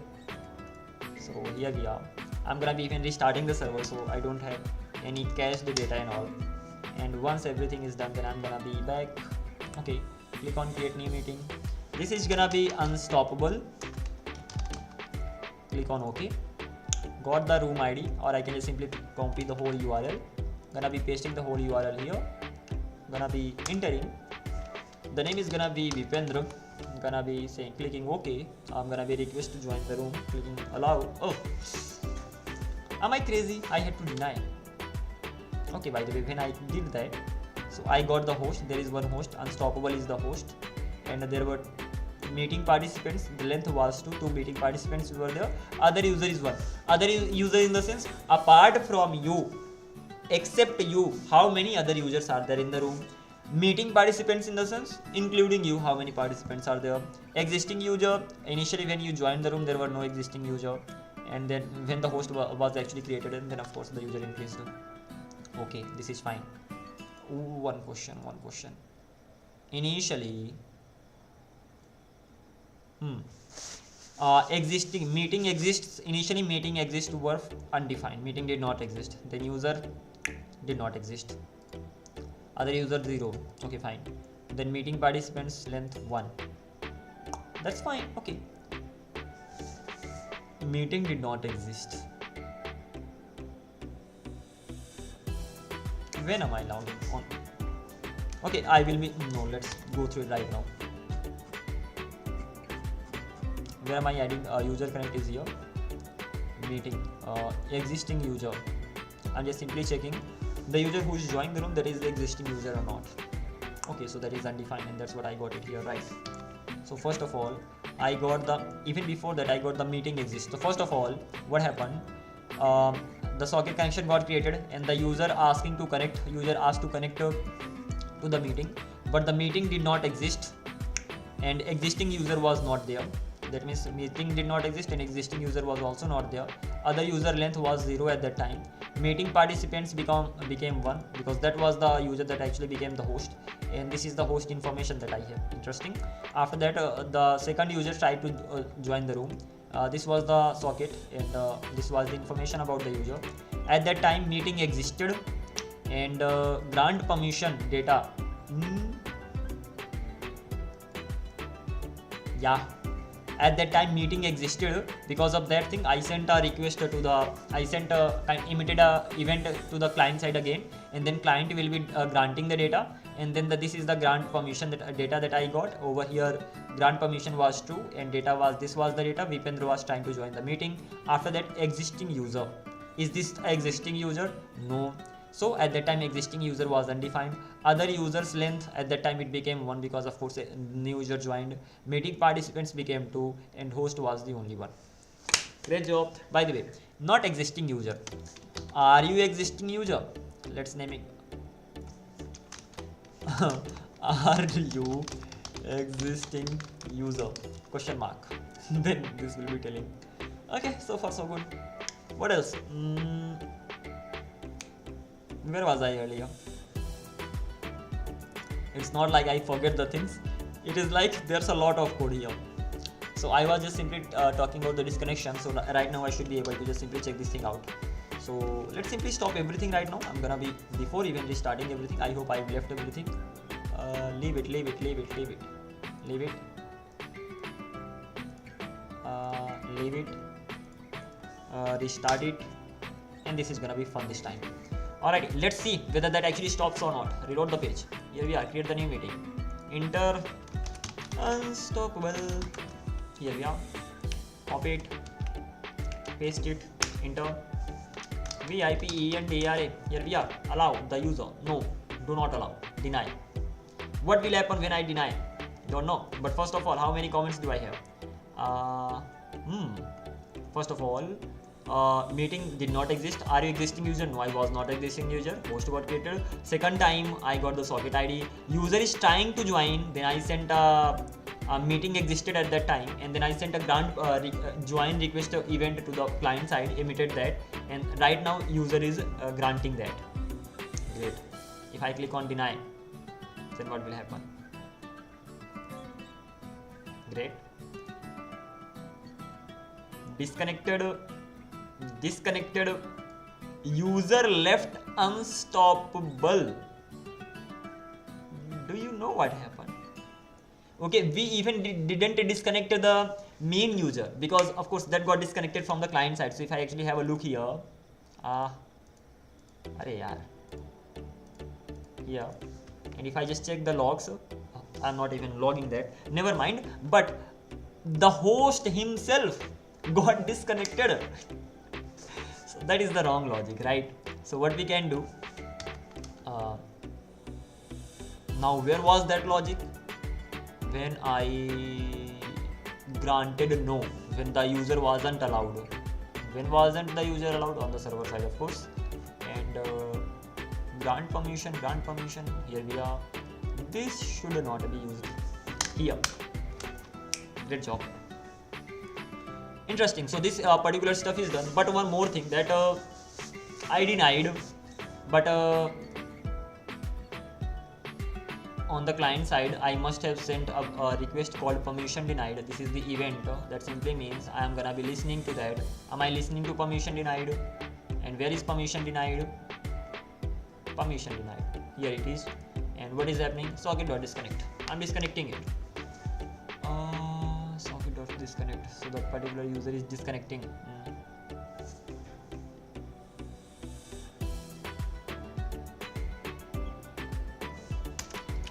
So here we are. I'm gonna be even restarting the server, so I don't have any cached data and all. And once everything is done, then I'm gonna be back. Okay. Click on create new meeting. This is gonna be unstoppable. Click on OK. Got the room ID, or I can just simply copy the whole URL. Gonna be pasting the whole URL here. Gonna be entering. The name is gonna be Vipendra. Gonna be saying clicking OK. I'm gonna be request to join the room. Clicking allow. Oh, am I crazy? I had to deny. Okay, by the way, when I did that, so I got the host. There is one host. Unstoppable is the host, and there were meeting participants. The length was 2 meeting participants were there. Other user is 1. Other user in the sense, apart from you, except you, how many other users are there in the room? Meeting participants in the sense, including you, how many participants are there? Existing user, initially when you joined the room, there were no existing user, and then when the host was actually created, and then of course the user increased. Okay, this is fine. One question. Initially, existing meeting exists. Initially, meeting exists were undefined. Meeting did not exist. Then user did not exist. Other user 0. Okay, fine. Then meeting participants length 1. That's fine. Okay. Meeting did not exist. When am I logging on? Okay, I will be. No, let's go through it right now. Where am I adding? User connect is here. Meeting. Existing user. I'm just simply checking the user who is joining the room, that is the existing user or not. Okay, so that is undefined, and that's what I got it here, right? So first of all, I got even before that I got the meeting exists. So first of all, what happened? The socket connection got created, and the user asked to connect to the meeting, but the meeting did not exist, and existing user was not there. That means meeting did not exist and existing user was also not there. Other user length was 0 at that time. Meeting participants became 1 because that was the user that actually became the host, and this is the host information that I have. Interesting. After that, the second user tried to join the room. This was the socket, and this was the information about the user. At that time, meeting existed, and grant permission data. Yeah, at that time meeting existed. Because of that thing, I sent a request to the emitted a event to the client side again, and then client will be granting the data, and then this is the grant permission that data that I got over here. Grant permission was true, and this was the data. Vipendra was trying to join the meeting. After that, existing user. Is this existing user? No. So at that time existing user was undefined. Other users length, at that time it became 1 because of course a new user joined. Meeting participants became 2, and host was the only one. Great job. By the way, not existing user. Are you existing user? Let's name it. Are you existing user? Question mark. Then this will be telling. Okay, so far so good. What else? Where was I earlier? It's not like I forget the things. It is like there's a lot of code here. So I was just simply talking about the disconnection. So right now I should be able to just simply check this thing out. So let's simply stop everything right now. I'm gonna be, before even restarting everything, I hope I've left everything. Leave it. Restart it, and this is gonna be fun this time. Alright, let's see whether that actually stops or not. Reload the page. Here we are. Create the new meeting. Enter unstoppable. Here we are. Copy it. Paste it. Enter. VIP ENDRA. Here we are. Allow the user. No. Do not allow. Deny. What will happen when I deny? Don't know. But first of all, how many comments do I have? First of all, meeting did not exist. Are you existing user? No, I was not existing user. Host got created. Second time I got the socket ID. User is trying to join. Then I sent a meeting existed at that time, and then I sent a grant join request event to the client side, emitted that, and right now user is granting that. Great. If I click on deny, then what will happen? Great. Disconnected user left unstoppable. Do you know what happened? Okay, we even didn't disconnect the main user, because of course that got disconnected from the client side. So if I actually have a look here, here, and if I just check the logs, I'm not even logging that, never mind, but the host himself got disconnected. So that is the wrong logic, right? So what we can do, now where was that logic? When I granted no, when the user wasn't allowed. When wasn't the user allowed? On the server side, of course. And grant permission, here we are. This should not be used here. Great job. Interesting. So this particular stuff is done, but one more thing that I denied, but on the client side I must have sent a request called permission denied. This is the event that simply means I am gonna be listening to that. Am I listening to permission denied? And where is permission denied? Permission denied. Here it is. And what is happening? Socket.disconnect. I'm disconnecting it. Socket.disconnect. So that particular user is disconnecting.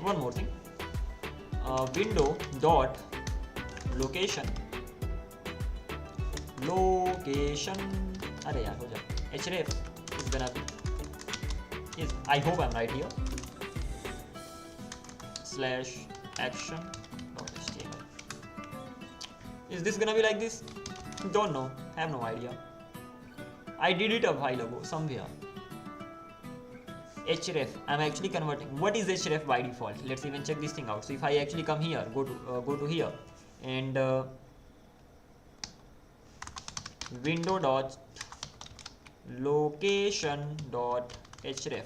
One more thing. Window dot location. Arey yaar, ho ja. href is gonna be. Yes, I hope I'm right here. /action.html. Is this gonna be like this? Don't know. Have no idea. I did it a while ago somewhere. href. I'm actually converting. What is href by default? Let's even check this thing out. So if I actually come here, go to here, and window dot location dot href.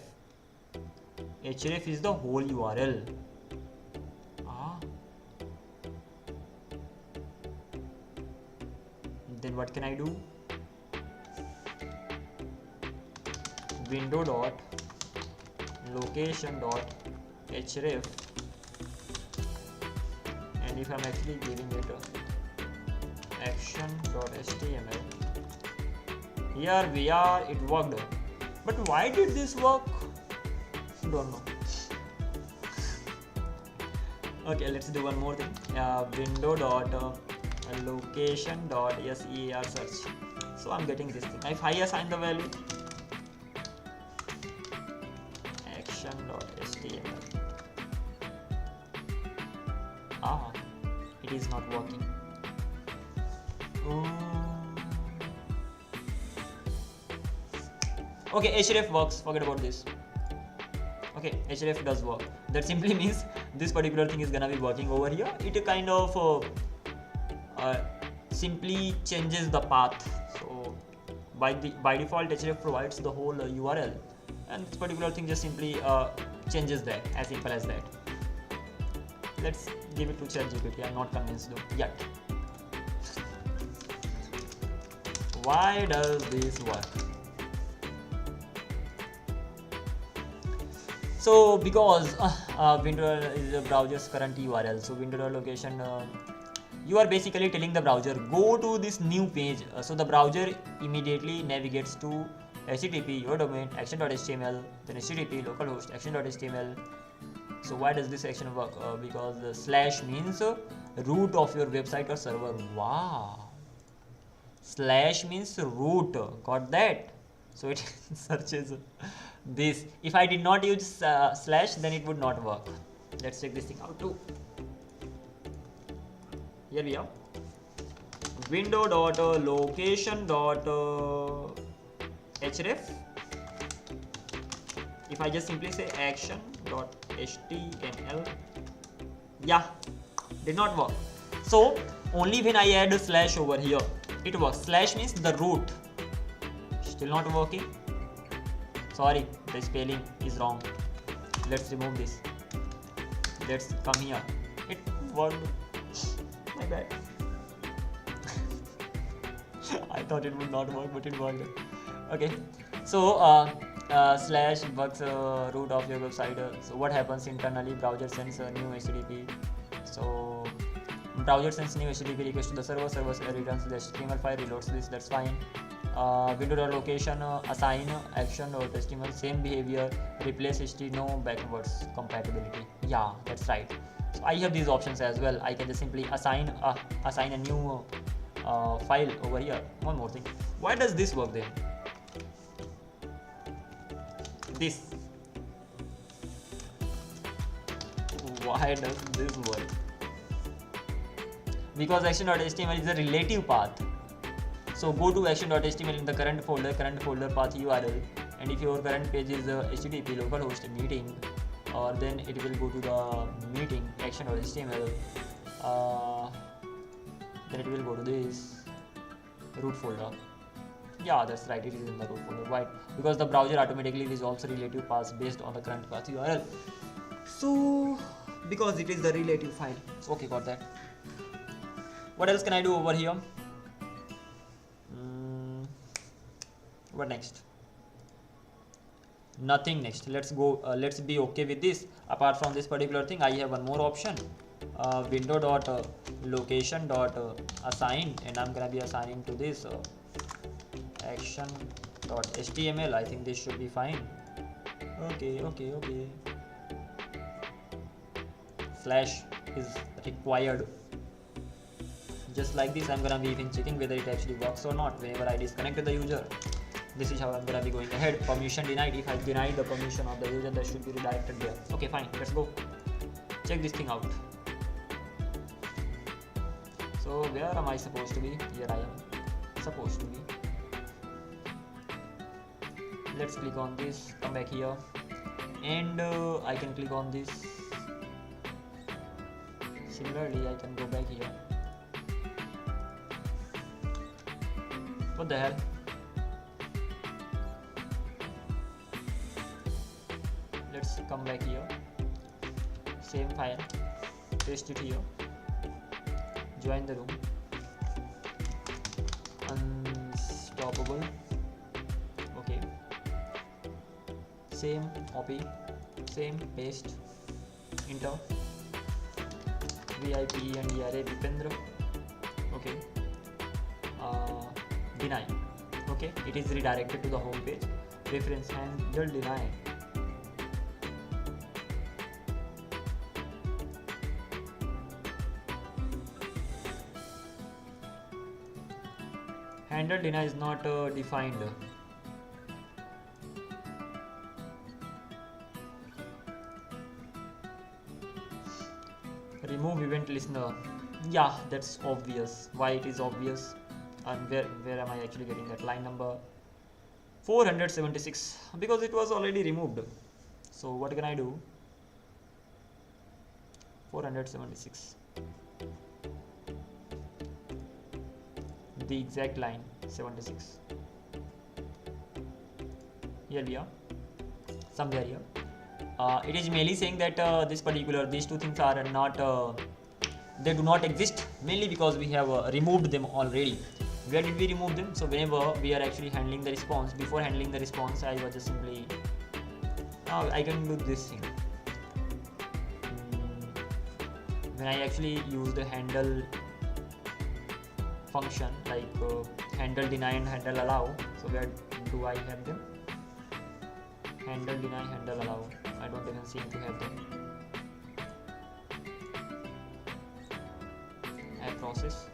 Href is the whole URL. Then what can I do? Window dot location dot href, and if I'm actually giving it action dot html, here we are, it worked. But why did this work? Don't know. Okay, let's do one more thing. Window dot location dot sear search. So I'm getting this thing. If I assign the value action dot html, it is not working. Okay, href works, forget about this. Okay, href does work. That simply means this particular thing is gonna be working over here. It kind of simply changes the path. So by default href provides the whole URL, and this particular thing just simply changes that, as simple as that. Let's give it to ChatGPT. I'm not convinced though yet. Why does this work? So because window is the browser's current URL, so window location, you are basically telling the browser go to this new page, so the browser immediately navigates to http your domain action.html, then http localhost action.html. So why does this action work? Because the slash means root of your website or server. Wow, slash means root, got that? So it searches this. If I did not use slash, then it would not work. Let's check this thing out too. Here we are. Window dot location dot href. If I just simply say action dot html, yeah, did not work. So only when I add a slash over here, it works. Slash means the root. Still not working. Sorry, the spelling is wrong. Let's remove this. Let's come here. It worked. My bad. I thought it would not work, but it worked. Okay. So slash works root of your website. So what happens internally? Browser sends a new HTTP. So browser sends new HTTP request to the server. Server returns the HTML file, reloads this. That's fine. Window.location assign action or HTML, same behavior, replace HT, no backwards compatibility. Yeah, that's right. So I have these options as well. I can just simply assign a new file over here. One more thing. Why does this work then? This. Why does this work? Because action.html is a relative path. So go to action.html in the current folder path URL, and if your current page is http localhost meeting, or then it will go to the meeting action.html, then it will go to this root folder. Yeah, that's right, it is in the root folder. Why? Because the browser automatically resolves relative paths based on the current path URL. So because it is the relative file. Okay, got that. What else can I do over here? What next? Nothing next. Let's go. Let's be okay with this. Apart from this particular thing, I have one more option. Window dot location dot assign, and I'm gonna be assigning to this action dot html. I think this should be fine. Okay. Slash is required. Just like this, I'm gonna be even checking whether it actually works or not. Whenever I disconnect the user, this is how I'm gonna be going ahead. Permission denied. If I deny the permission of the user, that should be redirected there. Okay, fine. Let's go. Check this thing out. So where am I supposed to be? Here I am supposed to be. Let's click on this. Come back here, and I can click on this. Similarly, I can go back here. What the hell? Let's come back here. Same file. Paste it here. Join the room. Unstoppable. Okay. Same copy. Same paste. Enter. VIP and array Vipendra. Okay. Deny. Okay, it is redirected to the home page. Reference handle deny. Handle deny is not defined. Remove event listener. Yeah, that's obvious. Why it is obvious? And where am I actually getting that? Line number 476, because it was already removed. So what can I do? 476. The exact line 76. Here we are. Somewhere here. It is mainly saying that these two things are not. They do not exist, mainly because we have removed them already. Where did we remove them? So whenever we are actually handling the response, before handling the response, I was just simply, I can do this thing. When I actually use the handle function, like handle deny and handle allow, so where do I have them? Handle deny, handle allow. I don't even seem to have them. Add process.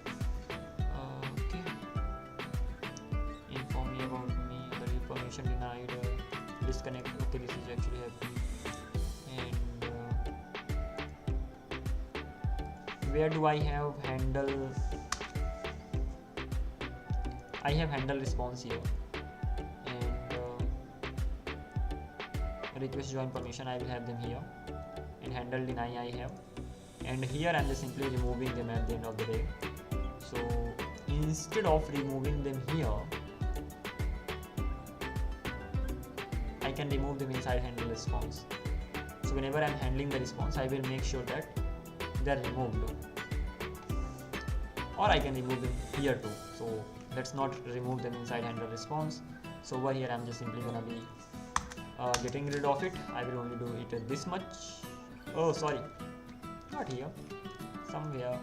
Okay. Inform me about me. The permission denied. Disconnect. Okay, this is actually happening. And where do I have handle? I have handle response here. Request join permission, I will have them here, and handle deny I have, and here I am just simply removing them at the end of the day. So instead of removing them here, I can remove them inside handle response. So whenever I am handling the response, I will make sure that they are removed, or I can remove them here too. So let's not remove them inside handle response. So over here I am just simply gonna be getting rid of it. I will only do it this much. Oh, sorry, not here, somewhere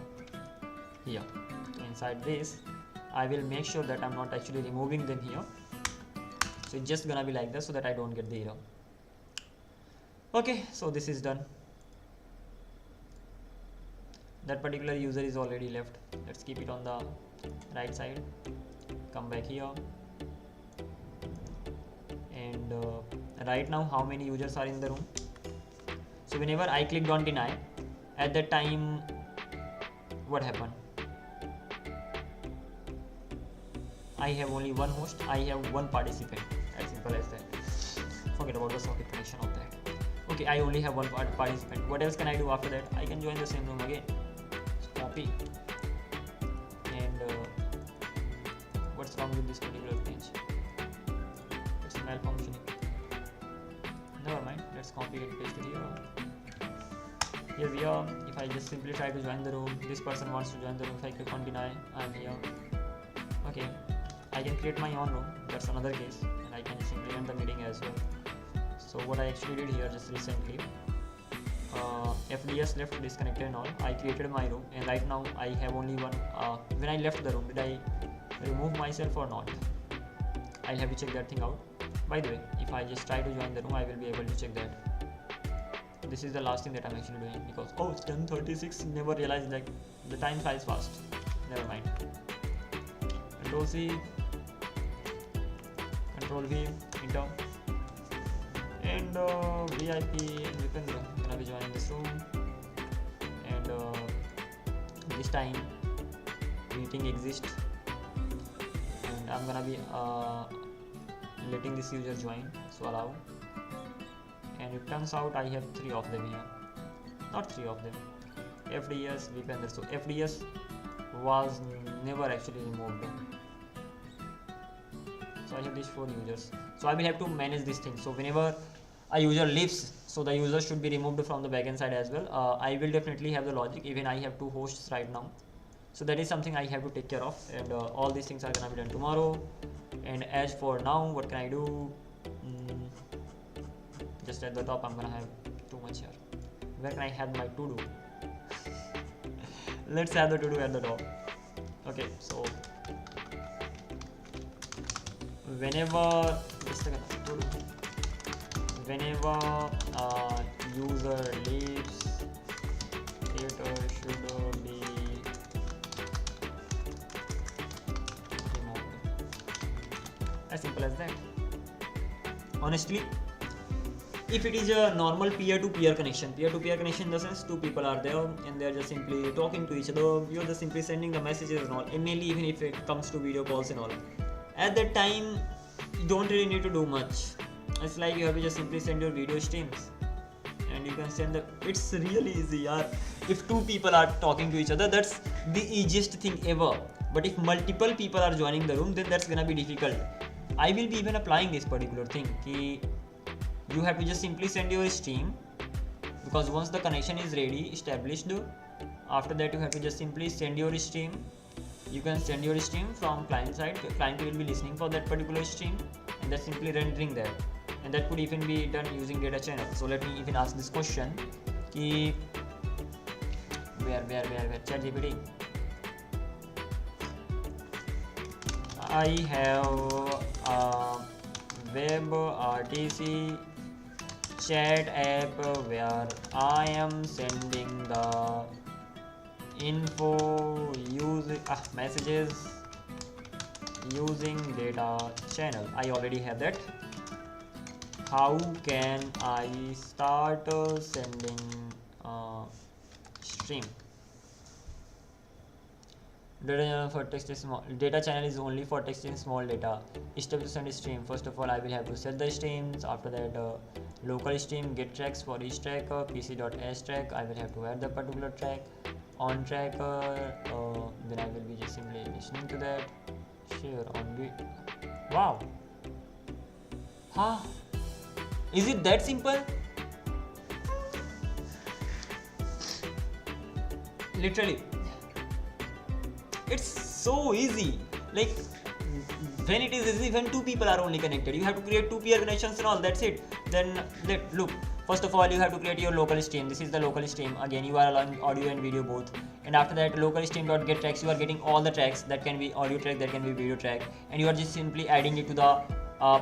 here. So inside this, I will make sure that I'm not actually removing them here. So it's just gonna be like this, so that I don't get the error. Okay, so this is done. That particular user is already left. Let's keep it on the right side. Come back here. And right now, how many users are in the room? So whenever I clicked on deny, at that time, what happened? I have only one host, I have one participant. As simple as that. Forget about the socket connection of that. Okay, I only have one participant. What else can I do after that? I can join the same room again. So copy. And what's wrong with this particular page? It's malfunctioning. Never mind, let's copy and paste it here. Here we are. If I just simply try to join the room, this person wants to join the room. If I click on deny, I'm here. Okay, I can create my own room. That's another case, and I can simply end the meeting as well. So what I actually did here just recently, FDS left disconnected and all. I created my room, and right now I have only one. When I left the room, did I remove myself or not? I'll have to check that thing out. By the way, if I just try to join the room, I will be able to check that. This is the last thing that I'm actually doing, because it's 10:36. Never realized that the time flies fast. Never mind. Control C, Control V, enter, and VIP and Vipendra gonna be joining this room, and this time meeting exists, and I'm gonna be letting this user join. So allow, and it turns out I have 3 of them here, not 3 of them. FDS, Vipendra. So FDS was never actually removed. So I have these 4 users. So I will have to manage this thing. So whenever a user leaves, so the user should be removed from the backend side as well. I will definitely have the logic. Even I have 2 hosts right now. So that is something I have to take care of, and all these things are gonna be done tomorrow. And as for now, what can I do? Just at the top, I'm gonna have too much here. Where can I have my to do? Let's have the to do at the top. Okay, so whenever whenever user leaves, it should be removed. As simple as that. Honestly, if it is a normal peer-to-peer connection in the sense 2 people are there and they are just simply talking to each other, you're just simply sending the messages and all, and mainly even if it comes to video calls and all, at that time you don't really need to do much. It's like you have to just simply send your video streams and you can send the, it's really easy, yaar. If 2 people are talking to each other, that's the easiest thing ever. But if multiple people are joining the room, then that's gonna be difficult. I will be even applying this particular thing ki you have to just simply send your stream, because once the connection is ready, established, after that you have to just simply send your stream. You can send your stream from client side. The client will be listening for that particular stream and that's simply rendering there. And that could even be done using data channel. So let me even ask this question ki where ChatGPT. I have a WebRTC chat app where I am sending the info messages using data channel. I already have that. How can I start sending stream? Data channel for text is small. Data channel is only for texting small data. Step to send a stream. First of all, I will have to set the streams. After that, local stream, get tracks for each tracker, pc.s track. I will have to add the particular track on tracker. Then I will be just simply listening to that. Share on video. Wow. Huh? Is it that simple? Literally. It's so easy. Like when it is easy, when 2 people are only connected, you have to create 2 peer connections and all. That's it. Then look. First of all, you have to create your local stream. This is the local stream. Again, you are allowing audio and video both. And after that, local stream.get tracks. You are getting all the tracks. That can be audio track, that can be video track, and you are just simply adding it to the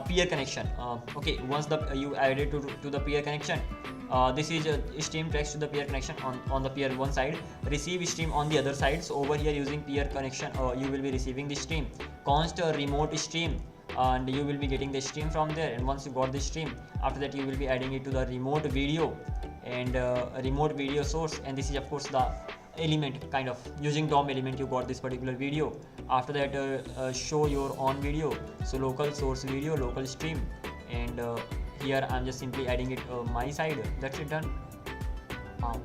peer connection. Okay, once you add it to the peer connection, this is stream tracks to the peer connection on the peer one side, receive stream on the other side. So over here using peer connection, you will be receiving the stream, const remote stream, and you will be getting the stream from there. And once you got the stream, after that you will be adding it to the remote video and remote video source. And this is of course the element, kind of using DOM element, you got this particular video. After that, show your own video. So local source video, local stream, and here I'm just simply adding it my side. That's it, done. Wow.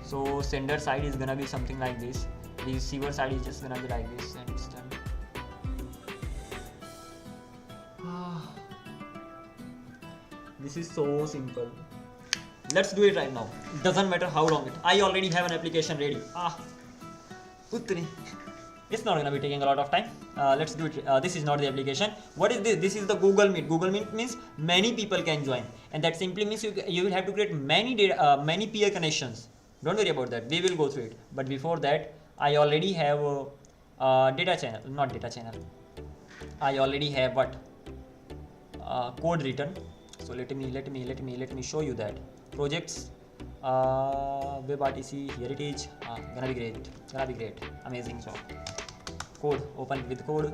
So sender side is gonna be something like this. The receiver side is just gonna be like this, and it's done. This is so simple. Let's do it right now. It doesn't matter how long it. I already have an application ready. It's not gonna be taking a lot of time. Let's do it. This is not the application. What is this? This is the Google Meet. Google Meet means many people can join, and that simply means you will have to create many peer connections. Don't worry about that. We will go through it. But before that, I already have data channel. Not data channel. I already have what code written. So let me show you that. Projects, WebRTC, here it is. Gonna be great, amazing job. Code, open with code.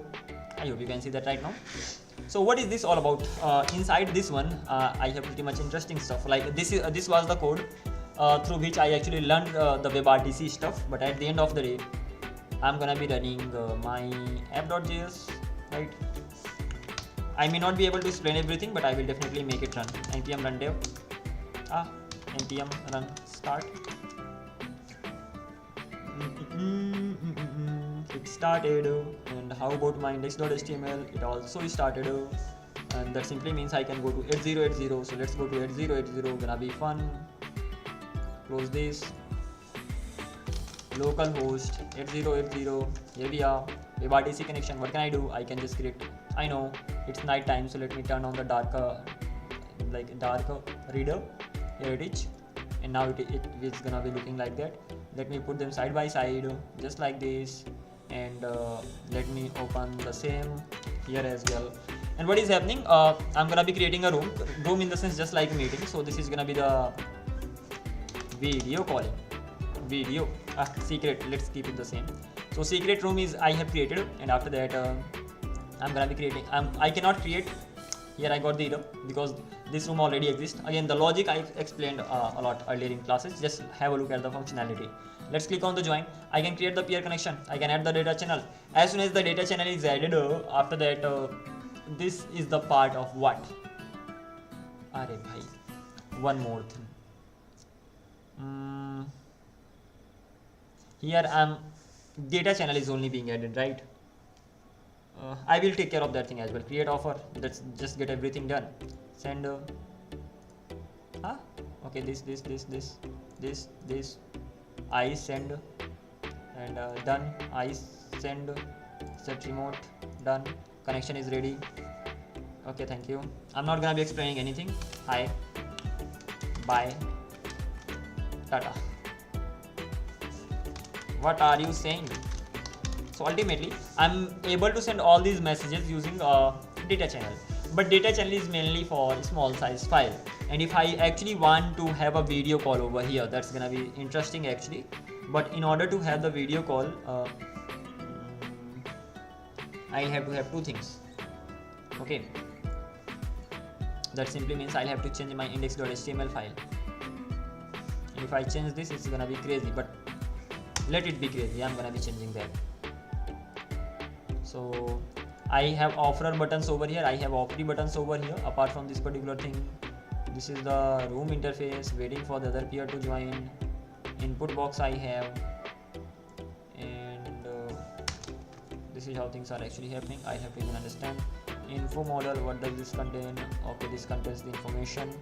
I hope you can see that right now. So what is this all about? Inside this one, I have pretty much interesting stuff. Like this was the code through which I actually learned the WebRTC stuff. But at the end of the day, I'm gonna be running my app.js, right? I may not be able to explain everything, but I will definitely make it run. npm run dev. npm run start. it started. And how about my index.html? It also started. And that simply means I can go to 8080. So let's go to 8080. Gonna be fun. Close this. Localhost 8080. Here we are. WebRTC connection. What can I do? I can just create. I know it's night time, so let me turn on the darker reader. Here it is, and now it is gonna be looking like that. Let me put them side by side, just like this, and let me open the same here as well. And what is happening? I'm gonna be creating a room in the sense just like a meeting. So this is gonna be the video calling. Secret. Let's keep it the same. So secret room is I have created, and after that I'm gonna be creating. I cannot create. Here I got the error because this room already exists. Again, the logic I explained a lot earlier in classes. Just have a look at the functionality. Let's click on the join. I can create the peer connection. I can add the data channel. As soon as the data channel is added, after that, this is the part of what? Arey bhai, one more thing. Here data channel is only being added, right? I will take care of that thing as well. Create offer. Let's just get everything done. Send. Okay, this. I send, and done. I send. Set remote. Done. Connection is ready. Okay, thank you. I'm not gonna be explaining anything. Hi. Bye. Tata. What are you saying? So ultimately, I'm able to send all these messages using data channel. But data channel is mainly for small size file. And if I actually want to have a video call over here, that's gonna be interesting actually. But in order to have the video call, I'll have to have two things. Okay. That simply means I'll have to change my index.html file. And if I change this, it's gonna be crazy. But let it be crazy. I'm gonna be changing that. So I have offer buttons over here. I have offer buttons over here. Apart from this particular thing, this is the room interface. Waiting for the other peer to join. Input box I have, and this is how things are actually happening. I have to even understand. Info model. What does this contain? Okay, this contains the information.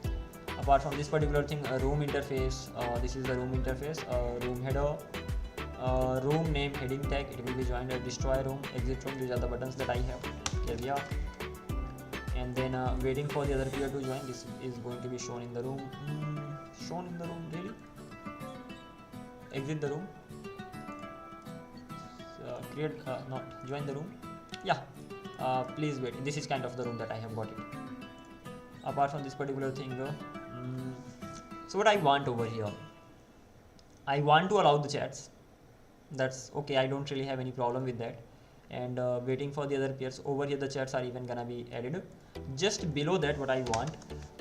Apart from this particular thing, a room interface. This is the room interface. Room header. Room name, heading tag, it will be joined at destroy room, exit room. These are the buttons that I have. Here we are. And then waiting for the other peer to join. This is going to be shown in the room. Shown in the room, really? Exit the room. Not join the room. Yeah. Please wait. This is kind of the room that I have got it. Apart from this particular thing, so what I want over here, I want to allow the chats. That's okay. I don't really have any problem with that. And waiting for the other peers. Over here the chats are even gonna be added. Just below that, what I want,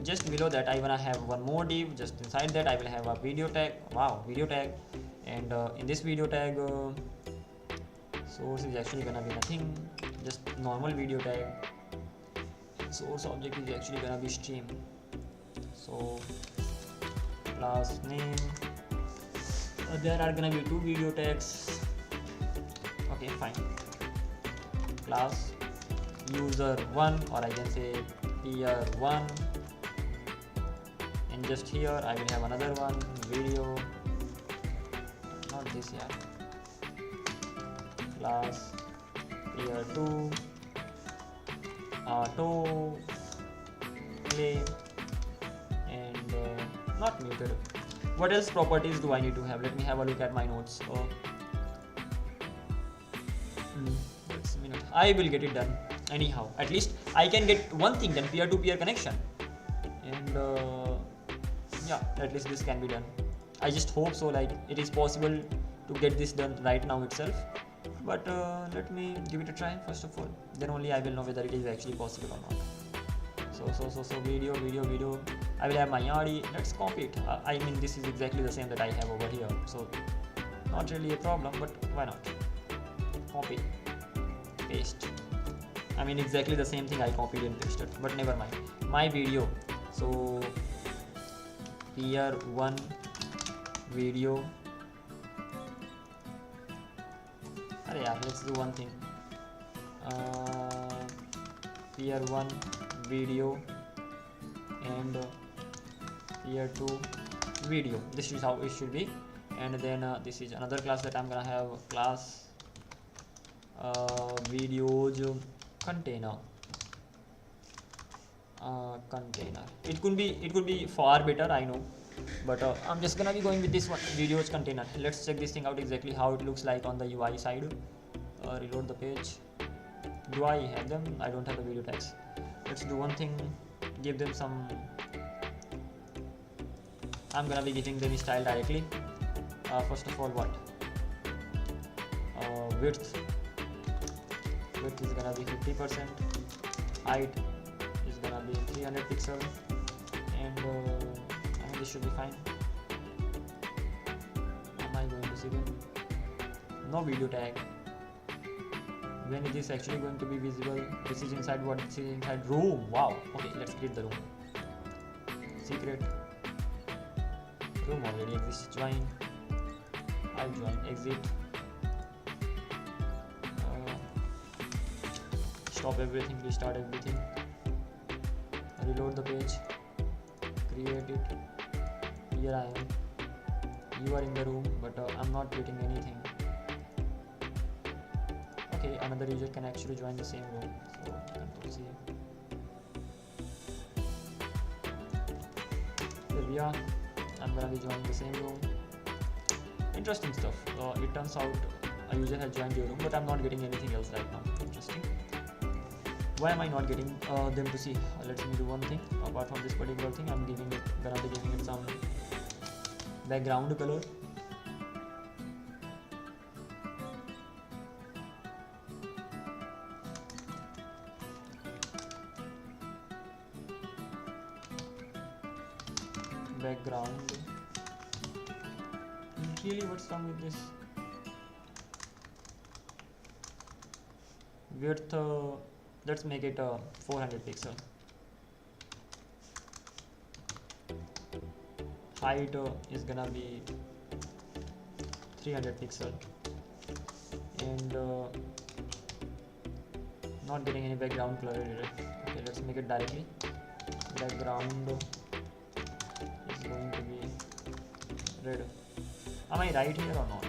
just below that I wanna have one more div. Just inside that I will have a video tag. Wow, video tag. And in this video tag, source is actually gonna be nothing, just normal video tag. Source object is actually gonna be stream. So class name, there are gonna be two video tags. Okay, fine. Class user1, or I can say peer1, and just here I will have another one, video, not this, yeah, class peer2, auto play, and not muted. What else properties do I need to have? Let me have a look at my notes. Just a minute. I will get it done anyhow. At least I can get one thing done, peer-to-peer connection, and yeah, at least this can be done. I just hope so, like it is possible to get this done right now itself. But let me give it a try first of all. Then only I will know whether it is actually possible or not. So video. I will have my RD. Let's copy it. I mean, this is exactly the same that I have over here. So not really a problem, but why not? Copy, paste. I mean, exactly the same thing I copied and pasted, but never mind. My video. So peer1 video. yeah, let's do one thing. Tier 1 video and tier 2 video. This is how it should be. And then this is another class that I'm gonna have, class videos container. Container. It could be far better, I know, but I'm just gonna be going with this one, videos container. Let's check this thing out exactly how it looks like on the UI side. Reload the page. Do I have them? I don't have the video tags. Let's do one thing, give them some, I'm gonna be giving them style directly. First of all, what? Width is gonna be 50%, height is gonna be 300 pixel, and I mean, this should be fine. Am I going to see them? No video tag. When is this actually going to be visible? This is inside what? This is inside room. Wow. Okay, let's create the room. Secret. Room already exists. Join. I'll join. Exit. Stop everything. Restart everything. Reload the page. Create it. Here I am. You are in the room, but I'm not getting anything. Okay, another user can actually join the same room. So Control C. Here we are. I'm gonna be joining the same room. Interesting stuff. It turns out a user has joined your room, but I'm not getting anything else right now. Interesting. Why am I not getting them to see? Let me do one thing. Apart from this particular thing, I'm gonna be giving it some background color. Background. Really, what's wrong with this? Width, let's make it 400 pixel. Height is gonna be 300 pixel, and not getting any background color. Okay, let's make it directly. Background is going to be red. Am I right here or not?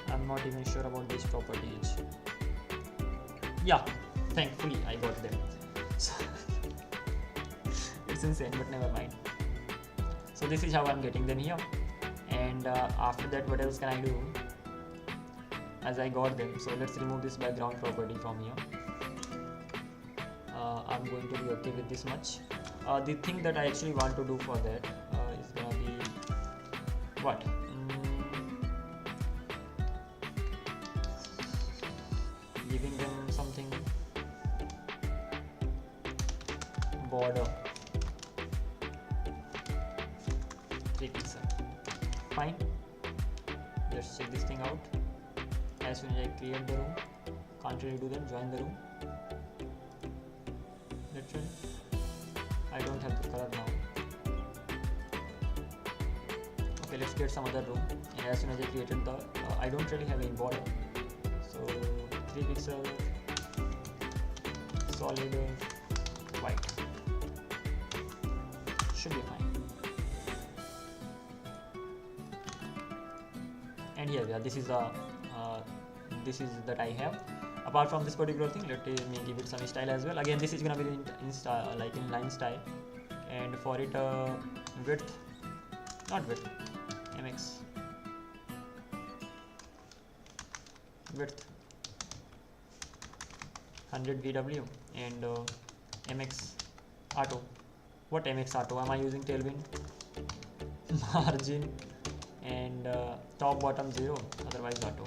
I'm not even sure about these properties. Yeah, thankfully I got them. So it's insane, but never mind. So this is how I'm getting them here, and after that, what else can I do? As I got them, so let's remove this background property from here. I'm going to be okay with this much. The thing that I actually want to do for that is gonna be what? Giving them something border 3 pixel. Fine. Let's check this thing out. As soon as I create the room, can't really do that. Join the room. Let's run. I don't have the color now. Okay, let's get some other room. And as soon as I created the, I don't really have any border. So 3 pixel, solid white. Should be fine. And here we are. This is that I have. Apart from this particular thing, let me give it some style as well. Again, this is gonna be in style, like in line style, and for it width, not width, mx, width 100 VW, and mx auto. What mx auto? Am I using tailwind? Margin and top bottom 0, otherwise auto.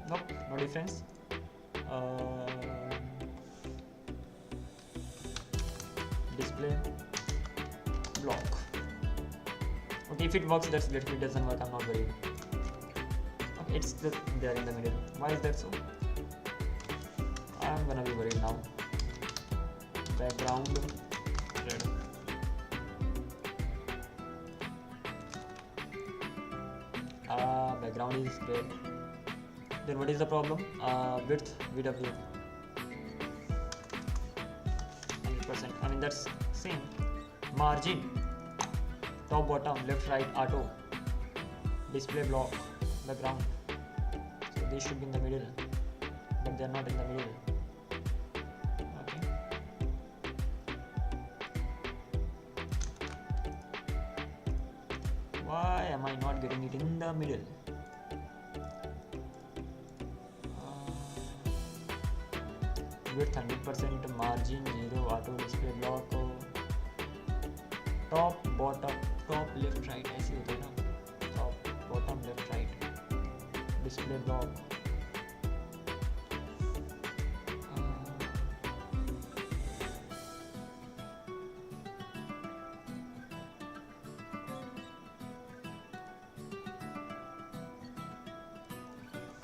Nope, no difference. Display block. Okay, if it works, that's great. If it doesn't work, I'm not worried. Okay, it's just there in the middle. Why is that so? I'm gonna be worried now. Background red. background is great. Then what is the problem? Width VW 100%. I mean that's same. Margin top bottom left right auto display block background. So they should be in the middle, but they are not in the middle. Okay. Why am I not getting it in the middle? Width 100%, margin 0, auto display block, top bottom top left right ऐसे होता है ना, top bottom left right display block.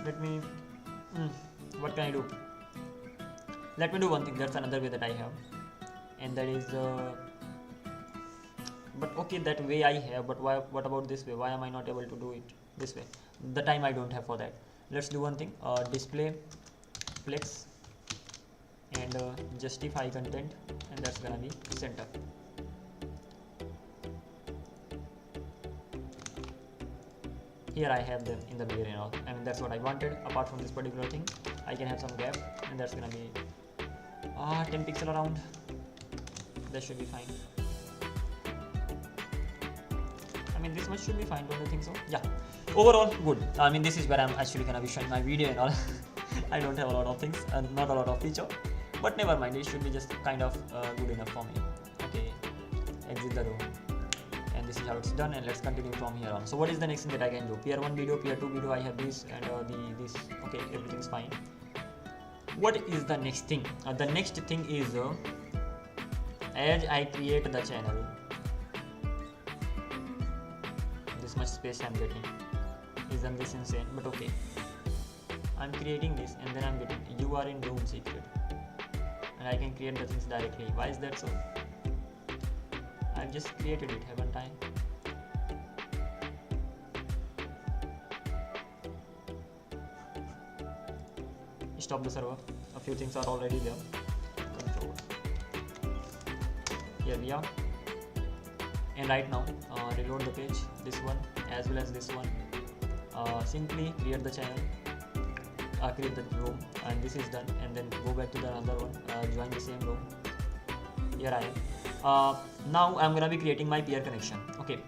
Let me what can I do? Let me do one thing. That's another way that I have, and that is but okay, that way I have, but why, what about this way? Why am I not able to do it this way? The time I don't have for that. Let's do one thing. Display flex and justify content, and that's gonna be center. Here I have them in the middle and all. I mean that's what I wanted. Apart from this particular thing, I can have some gap, and that's gonna be 10 pixel around. That should be fine. I mean this much should be fine, don't you think so? Yeah, overall good. I mean this is where I'm actually gonna be showing my video and all. I don't have a lot of things and not a lot of feature, but never mind, it should be just kind of good enough for me. Okay, exit the room, and this is how it's done, and let's continue from here on. So what is the next thing that I can do? Peer 1 video, peer 2 video, I have this, and this. Okay, everything's fine. What is the next thing? The next thing is as I create the channel, this much space I'm getting. Isn't this insane? But okay, I'm creating this, and then I'm getting you are in room secret, and I can create the things directly. Why is that so? I've just created it, haven't I? Stop the server. A few things are already there. Control. Here we are. And right now, reload the page. This one as well as this one. Simply create the channel. Create the room, and this is done. And then go back to the another one. Join the same room. Here I am. Now I'm gonna be creating my peer connection. Okay,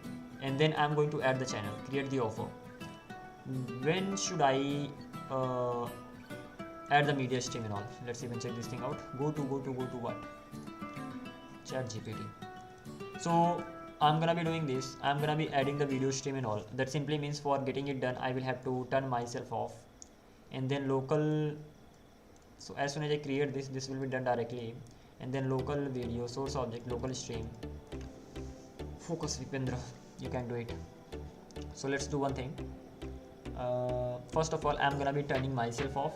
and then I'm going to add the channel. Create the offer. When should I add the media stream and all? Let's even check this thing out. Go to what? Chat GPT. So I'm gonna be doing this. I'm gonna be adding the video stream and all. That simply means for getting it done, I will have to turn myself off, and then local. So as soon as I create this, this will be done directly, and then local video source object, local stream. Focus, Vipendra. You can do it. So let's do one thing. First of all, I'm gonna be turning myself off.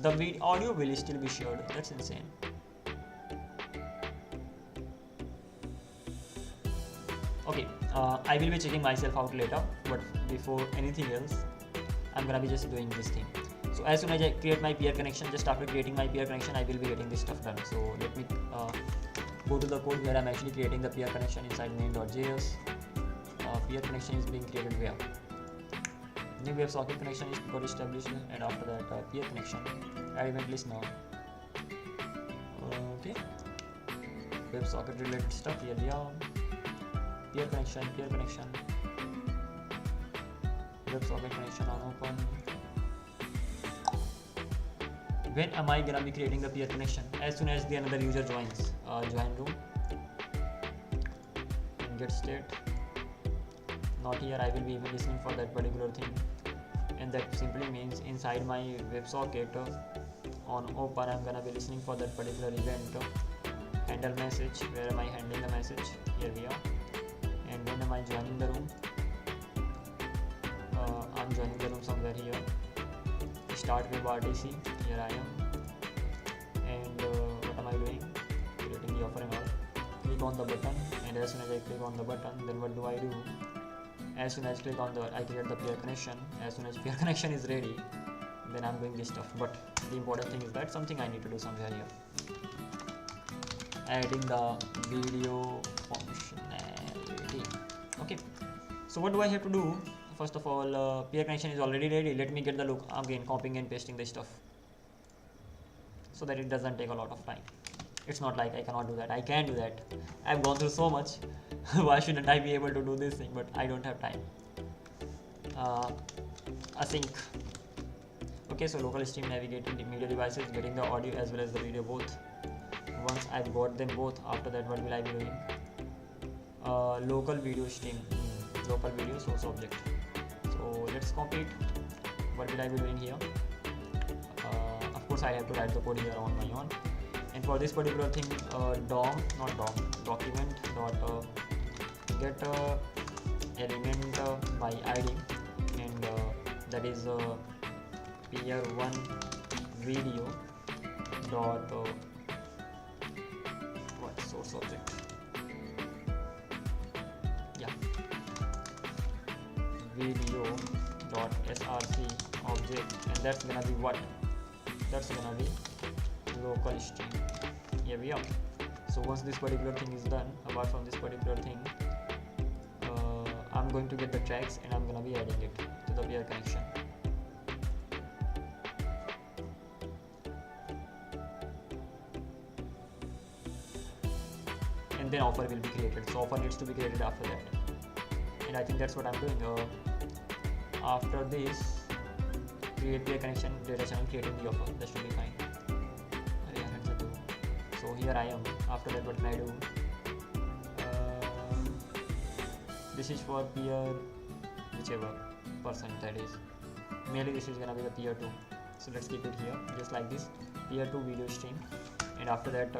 The audio will still be shared. That's insane. Okay, I will be checking myself out later, but before anything else, I'm gonna be just doing this thing. So as soon as I create my peer connection, just after creating my peer connection, I will be getting this stuff done. So let me go to the code where I'm actually creating the peer connection inside main.js. Peer connection is being created where? New WebSocket connection is got established, and after that peer connection, add event listener. Okay, WebSocket related stuff. Here we are. Peer connection, WebSocket connection on open. When am I gonna be creating the peer connection? As soon as the another user joins. Join room and get state. Not here. I will be even listening for that particular thing, and that simply means inside my WebSocket on open, I'm gonna be listening for that particular event. Handle message. Where am I handling the message? Here we are. And when am I joining the room? I'm joining the room somewhere here. Start WebRTC. Here I am. And what am I doing? Creating the offer and all. Click on the button, and as soon as I click on the button, then what do I do? As soon as I click on I create the peer connection. As soon as peer connection is ready, then I'm doing this stuff. But the important thing is that something I need to do somewhere here. Adding the video functionality. Okay, so what do I have to do? First of all, peer connection is already ready. Let me get the look again, copying and pasting this stuff so that it doesn't take a lot of time. It's not like I cannot do that. I can do that. I've gone through so much. Why shouldn't I be able to do this thing? But I don't have time. Async. Okay, so local stream, navigating the media devices, getting the audio as well as the video both. Once I've got them both, after that what will I be doing? Local video stream, local video source object. So let's copy it. What will I be doing here? Of course I have to write the code here on my own. And for this particular thing, document dot get element by id, and that is peer one video dot what source object, yeah, video dot src object, and that's gonna be what? That's gonna be local stream. Here we are. So once this particular thing is done, apart from this particular thing, I'm going to get the tracks and I'm gonna be adding it to the peer connection. And then offer will be created. So offer needs to be created after that. And I think that's what I'm doing. After this, create peer connection, data channel, creating the offer. That should be fine. So here I am. After that, what can I do? This is for peer, whichever person that is. Mainly this is gonna be the peer 2. So let's keep it here, just like this. Peer 2 video stream. And after that,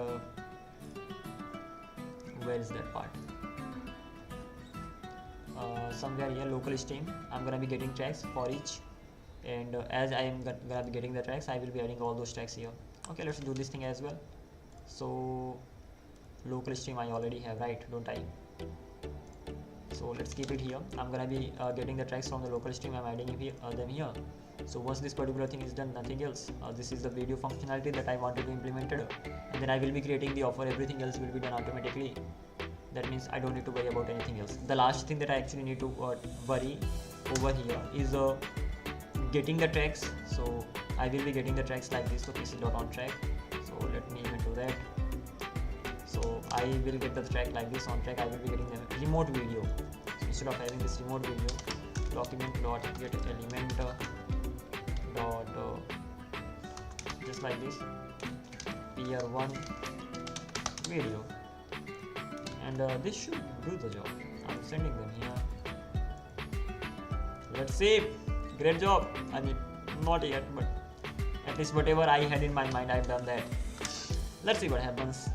where is that part? Somewhere here, local stream. I'm gonna be getting tracks for each. And as I am gonna be getting the tracks, I will be adding all those tracks here. Okay, let's do this thing as well. So local stream I already have, right? Don't I? So let's keep it here. I'm gonna be getting the tracks from the local stream. I'm adding them here. So once this particular thing is done, nothing else. This is the video functionality that I wanted to implement, and then I will be creating the offer. Everything else will be done automatically. That means I don't need to worry about anything else. The last thing that I actually need to worry over here is getting the tracks. So I will be getting the tracks like this. So pc.onTrack. So let me even do that. So I will get the track like this on track. I will be getting the remote video. So instead of having this remote video, document dot get element dot just like this, peer 1 video, and this should do the job. I'm sending them here. Let's see. Great job. I mean, not yet, but at least whatever I had in my mind, I've done that. Let's see what happens.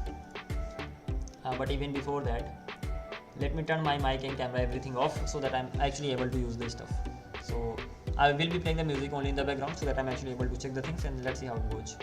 But even before that, let me turn my mic and camera everything off so that I'm actually able to use this stuff. So I will be playing the music only in the background so that I'm actually able to check the things, and let's see how it goes.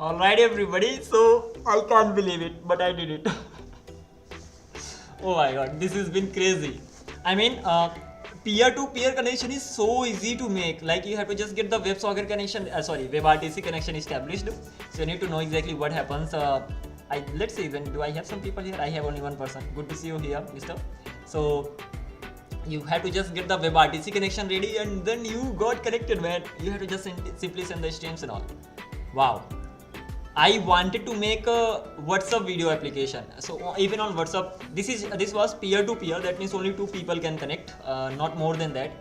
Alright everybody, so I can't believe it, but I did it. Oh my god, this has been crazy. I mean, peer-to-peer connection is so easy to make. Like you have to just get the WebSocket connection, WebRTC connection established. So you need to know exactly what happens. Let's see, do I have some people here? I have only one person. Good to see you here, mister. So you have to just get the WebRTC connection ready and then you got connected, man. You have to just simply send the streams and all. Wow. I wanted to make a WhatsApp video application. So even on WhatsApp, this was peer-to-peer. That means only two people can connect, not more than that.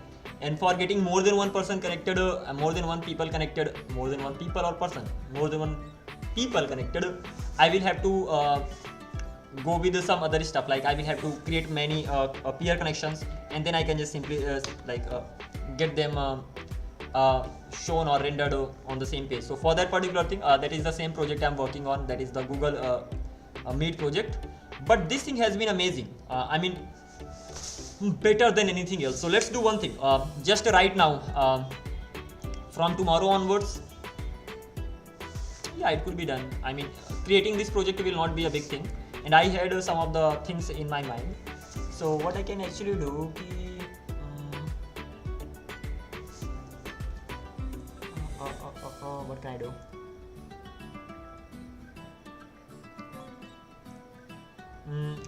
And for getting more than one person connected, more than one people connected, more than one people or person, more than one people connected, I will have to go with some other stuff. Like I will have to create many peer connections, and then I can just simply get them shown or rendered on the same page. So for that particular thing, that is the same project I'm working on. That is the Google Meet project. But this thing has been amazing. I mean, better than anything else. So let's do one thing. Just right now, from tomorrow onwards, yeah, it could be done. I mean, creating this project will not be a big thing. And I had some of the things in my mind. So what I can actually do, what can I do?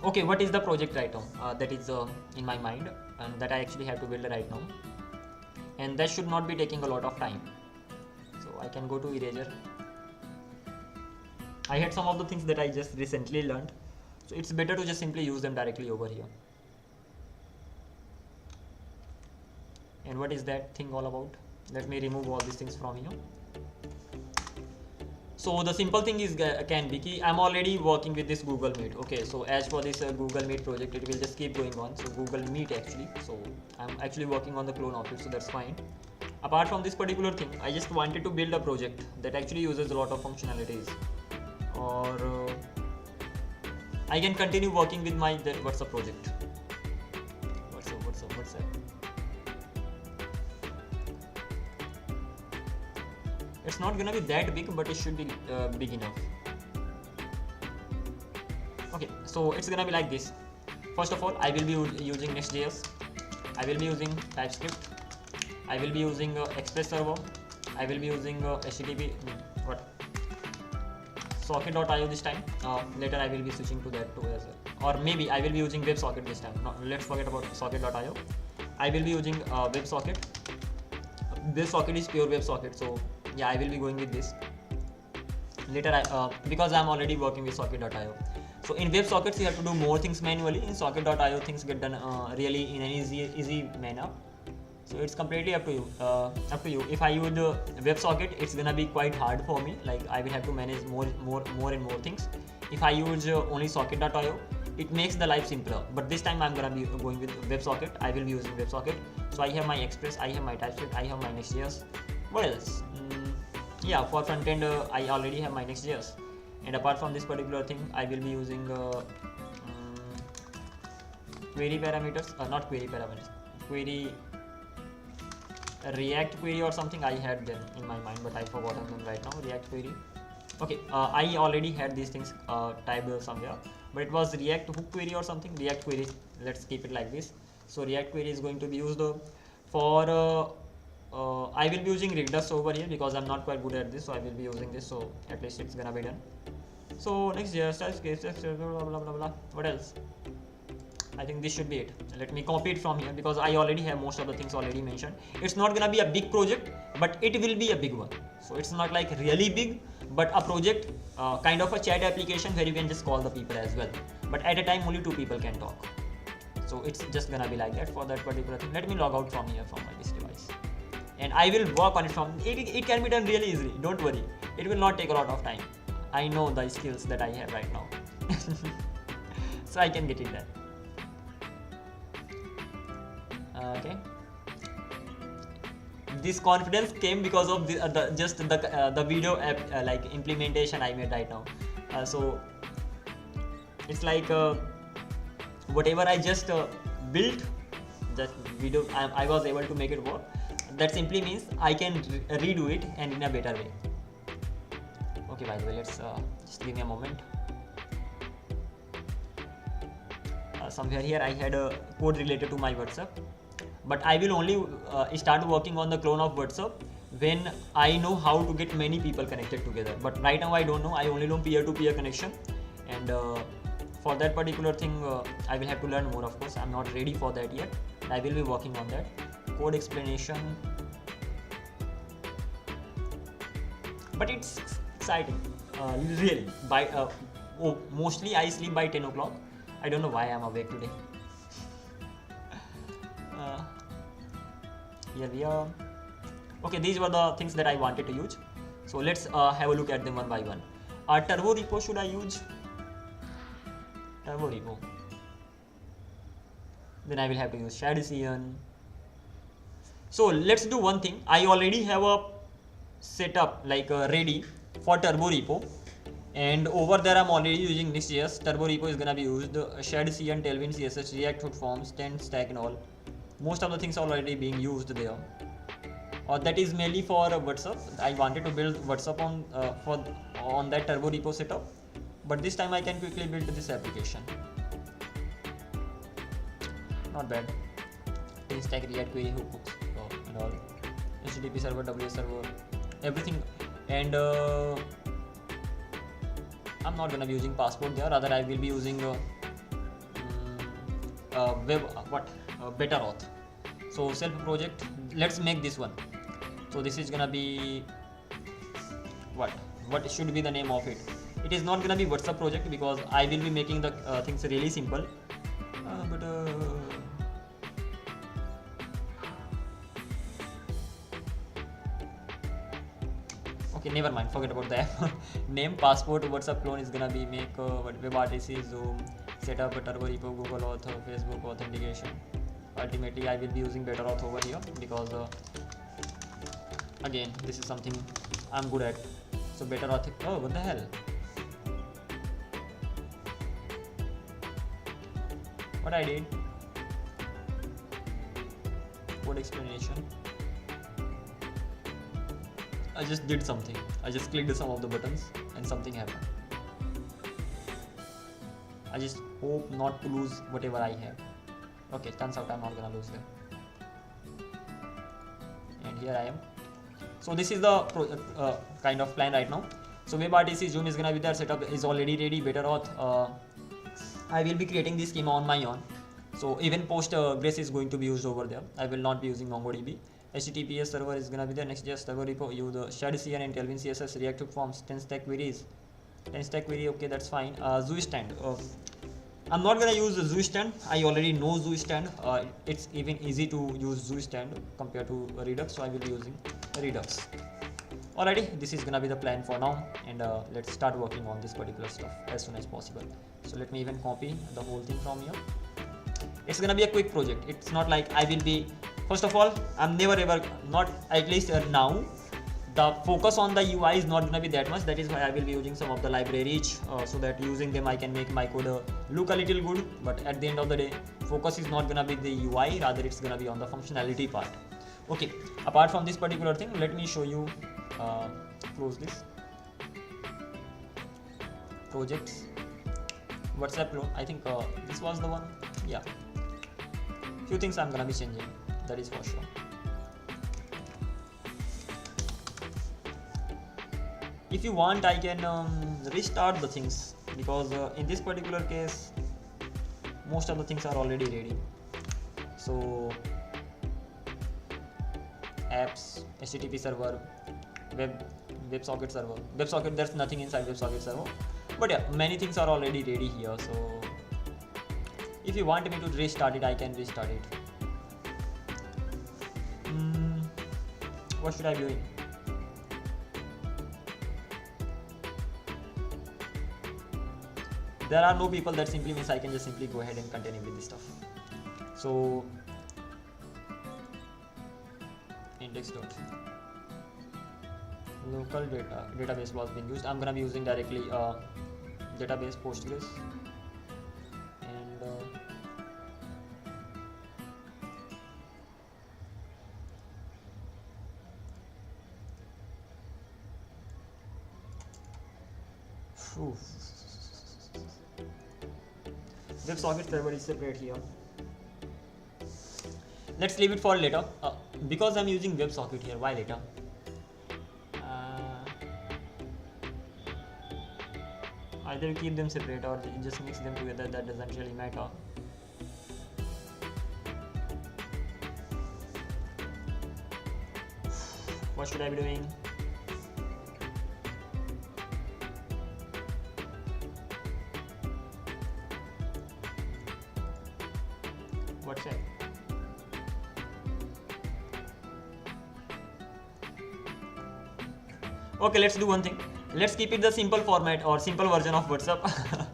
Okay, what is the project right now? That is in my mind, and that I actually have to build right now. And that should not be taking a lot of time. So I can go to Eraser. I had some of the things that I just recently learned. So it's better to just simply use them directly over here. And what is that thing all about? Let me remove all these things from here. So the simple thing is can be I'm already working with this Google Meet. Okay, so as for this Google Meet project, it will just keep going on. So Google Meet actually, so I'm actually working on the clone of it, so that's fine. Apart from this particular thing, I just wanted to build a project that actually uses a lot of functionalities. Or I can continue working with my WhatsApp project. WhatsApp. It's not gonna be that big, but it should be big enough. Okay, so it's gonna be like this. First of all, I will be using Next.js. I will be using TypeScript. I will be using Express Server. I will be using HTTP. Socket.io this time. Later I will be switching to that too as well. Or maybe I will be using WebSocket this time. No, let's forget about Socket.io. I will be using WebSocket. This socket is pure WebSocket, so yeah, I will be going with this. Later, because I'm already working with Socket.io. So in WebSockets, you have to do more things manually. In Socket.io, things get done really in an easy manner. So it's completely up to you. If I use WebSocket, it's gonna be quite hard for me. Like I will have to manage more and more things. If I use only Socket.io, it makes the life simpler. But this time I'm gonna be going with WebSocket. I will be using WebSocket. So I have my Express, I have my TypeScript, I have my Next.js. What else? Yeah, for front end, I already have my Next.js. And apart from this particular thing, I will be using query parameters, not query parameters, query React query or something. I had them in my mind, but I forgotten them right now. React query. Okay, I already had these things typed somewhere, but it was React hook query or something. React query. Let's keep it like this. So React query is going to be used for. I will be using Redux over here because I'm not quite good at this, so I will be using this. So at least it's gonna be done. So Next.js, TypeScript, blah blah blah blah. What else? I think this should be it. Let me copy it from here because I already have most of the things already mentioned. It's not gonna be a big project, but it will be a big one. So it's not like really big, but a project, kind of a chat application where you can just call the people as well. But at a time, only two people can talk. So it's just gonna be like that for that particular thing. Let me log out from here from this device, and I will work on it from. It can be done really easily. Don't worry. It will not take a lot of time. I know the skills that I have right now, so I can get it done. Okay. This confidence came because of the video app like implementation I made right now. So it's like whatever I just built, that video I was able to make it work. That simply means I can redo it and in a better way. Okay, by the way, let's just give me a moment. Somewhere here I had a code related to my WhatsApp, but I will only start working on the clone of WhatsApp when I know how to get many people connected together. But right now I don't know. I only know peer-to-peer connection, and for that particular thing I will have to learn more. Of course, I'm not ready for that yet. I will be working on that. Code explanation, but it's exciting. Really, mostly I sleep by 10 o'clock. I don't know why I'm awake today. Here we are. Okay, these were the things that I wanted to use. So let's have a look at them one by one. Turbo repo should I use? Turbo repo. Then I will have to use Shahed. So let's do one thing. I already have a setup like ready for turbo repo, and over there I'm already using Next.js. Turbo repo is gonna be used. Shahed, Tailwind, CSS, React Hook Forms, Stack and all. Most of the things are already being used there. That is mainly for WhatsApp. I wanted to build WhatsApp on that turbo repo setup, but this time I can quickly build this application. Not bad. Stack, React query hooks and all. HTTP server, WS server, everything. And I'm not gonna be using passport there. Rather, I will be using better auth. So self project. Let's make this one. So this is gonna be what should be the name of it. It is not gonna be WhatsApp project because I will be making the things really simple. Okay, never mind, forget about that. Name, passport, WhatsApp clone is gonna be make WebRTC, Zoom, setup, turbo repo, Google Auth, Facebook authentication. Ultimately, I will be using better auth over here because again, this is something I'm good at. So better auth. Oh, what the hell? What I did? Code explanation. I just did something. I just clicked some of the buttons and something happened. I just hope not to lose whatever I have. Okay, turns out I'm not gonna lose them. And here I am. So this is the kind of plan right now. So WebRTC Zoom is gonna be there. Setup is already ready. Better auth. I will be creating this schema on my own. So even Postgres is going to be used over there. I will not be using MongoDB. HTTPS server is gonna be there. Next.js turbo repo. Use the Shahed and Tailwind CSS, React Hook Forms, 10 stack queries. 10 stack query. Okay, that's fine. Zoo stand. I'm not gonna use Zoo stand. I already know Zoo stand. It's even easy to use Zoo stand compared to Redux, so I will be using Redux. Alrighty, this is gonna be the plan for now, and let's start working on this particular stuff as soon as possible. So let me even copy the whole thing from here. It's gonna be a quick project. It's not like I will be. First of all, I'm never ever, not at least now, the focus on the UI is not going to be that much. That is why I will be using some of the libraries so that using them I can make my code look a little good. But at the end of the day, focus is not going to be the UI, rather it's going to be on the functionality part. Okay, apart from this particular thing, let me show you, close this, projects, WhatsApp clone. I think this was the one. Yeah, few things I'm going to be changing, that is for sure. If you want, I can restart the things because in this particular case, most of the things are already ready. So apps, HTTP server, WebSocket server. WebSocket, there's nothing inside WebSocket server. But yeah, many things are already ready here. So if you want me to restart it, I can restart it. What should I be doing? There are no people, that simply means I can just simply go ahead and continue with this stuff. So index dot local database was being used. I'm gonna be using directly database Postgres, and Oof. WebSocket server is separate here. Let's leave it for later. Because I'm using WebSocket here, why later? Either keep them separate or just mix them together, that doesn't really matter. What should I be doing? What's that? Okay, let's do one thing. Let's keep it the simple format or simple version of WhatsApp.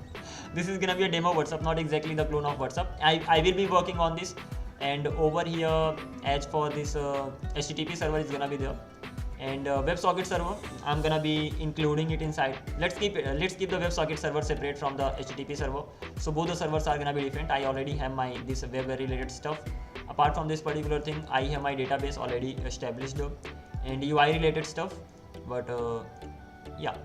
This is gonna be a demo WhatsApp, not exactly the clone of WhatsApp. I will be working on this, and over here, as for this HTTP server is gonna be there, and WebSocket server, I'm gonna be including it inside. Let's keep the WebSocket server separate from the HTTP server. So both the servers are gonna be different. I already have my this web related stuff. Apart from this particular thing, I have my database already established and UI related stuff. But yeah,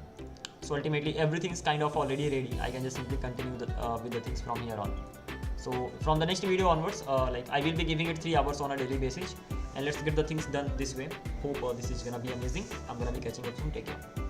so ultimately everything is kind of already ready. I can just simply continue with the things from here on. So from the next video onwards, like I will be giving it 3 hours on a daily basis, and let's get the things done this way. Hope this is gonna be amazing. I'm gonna be catching up soon. Take care.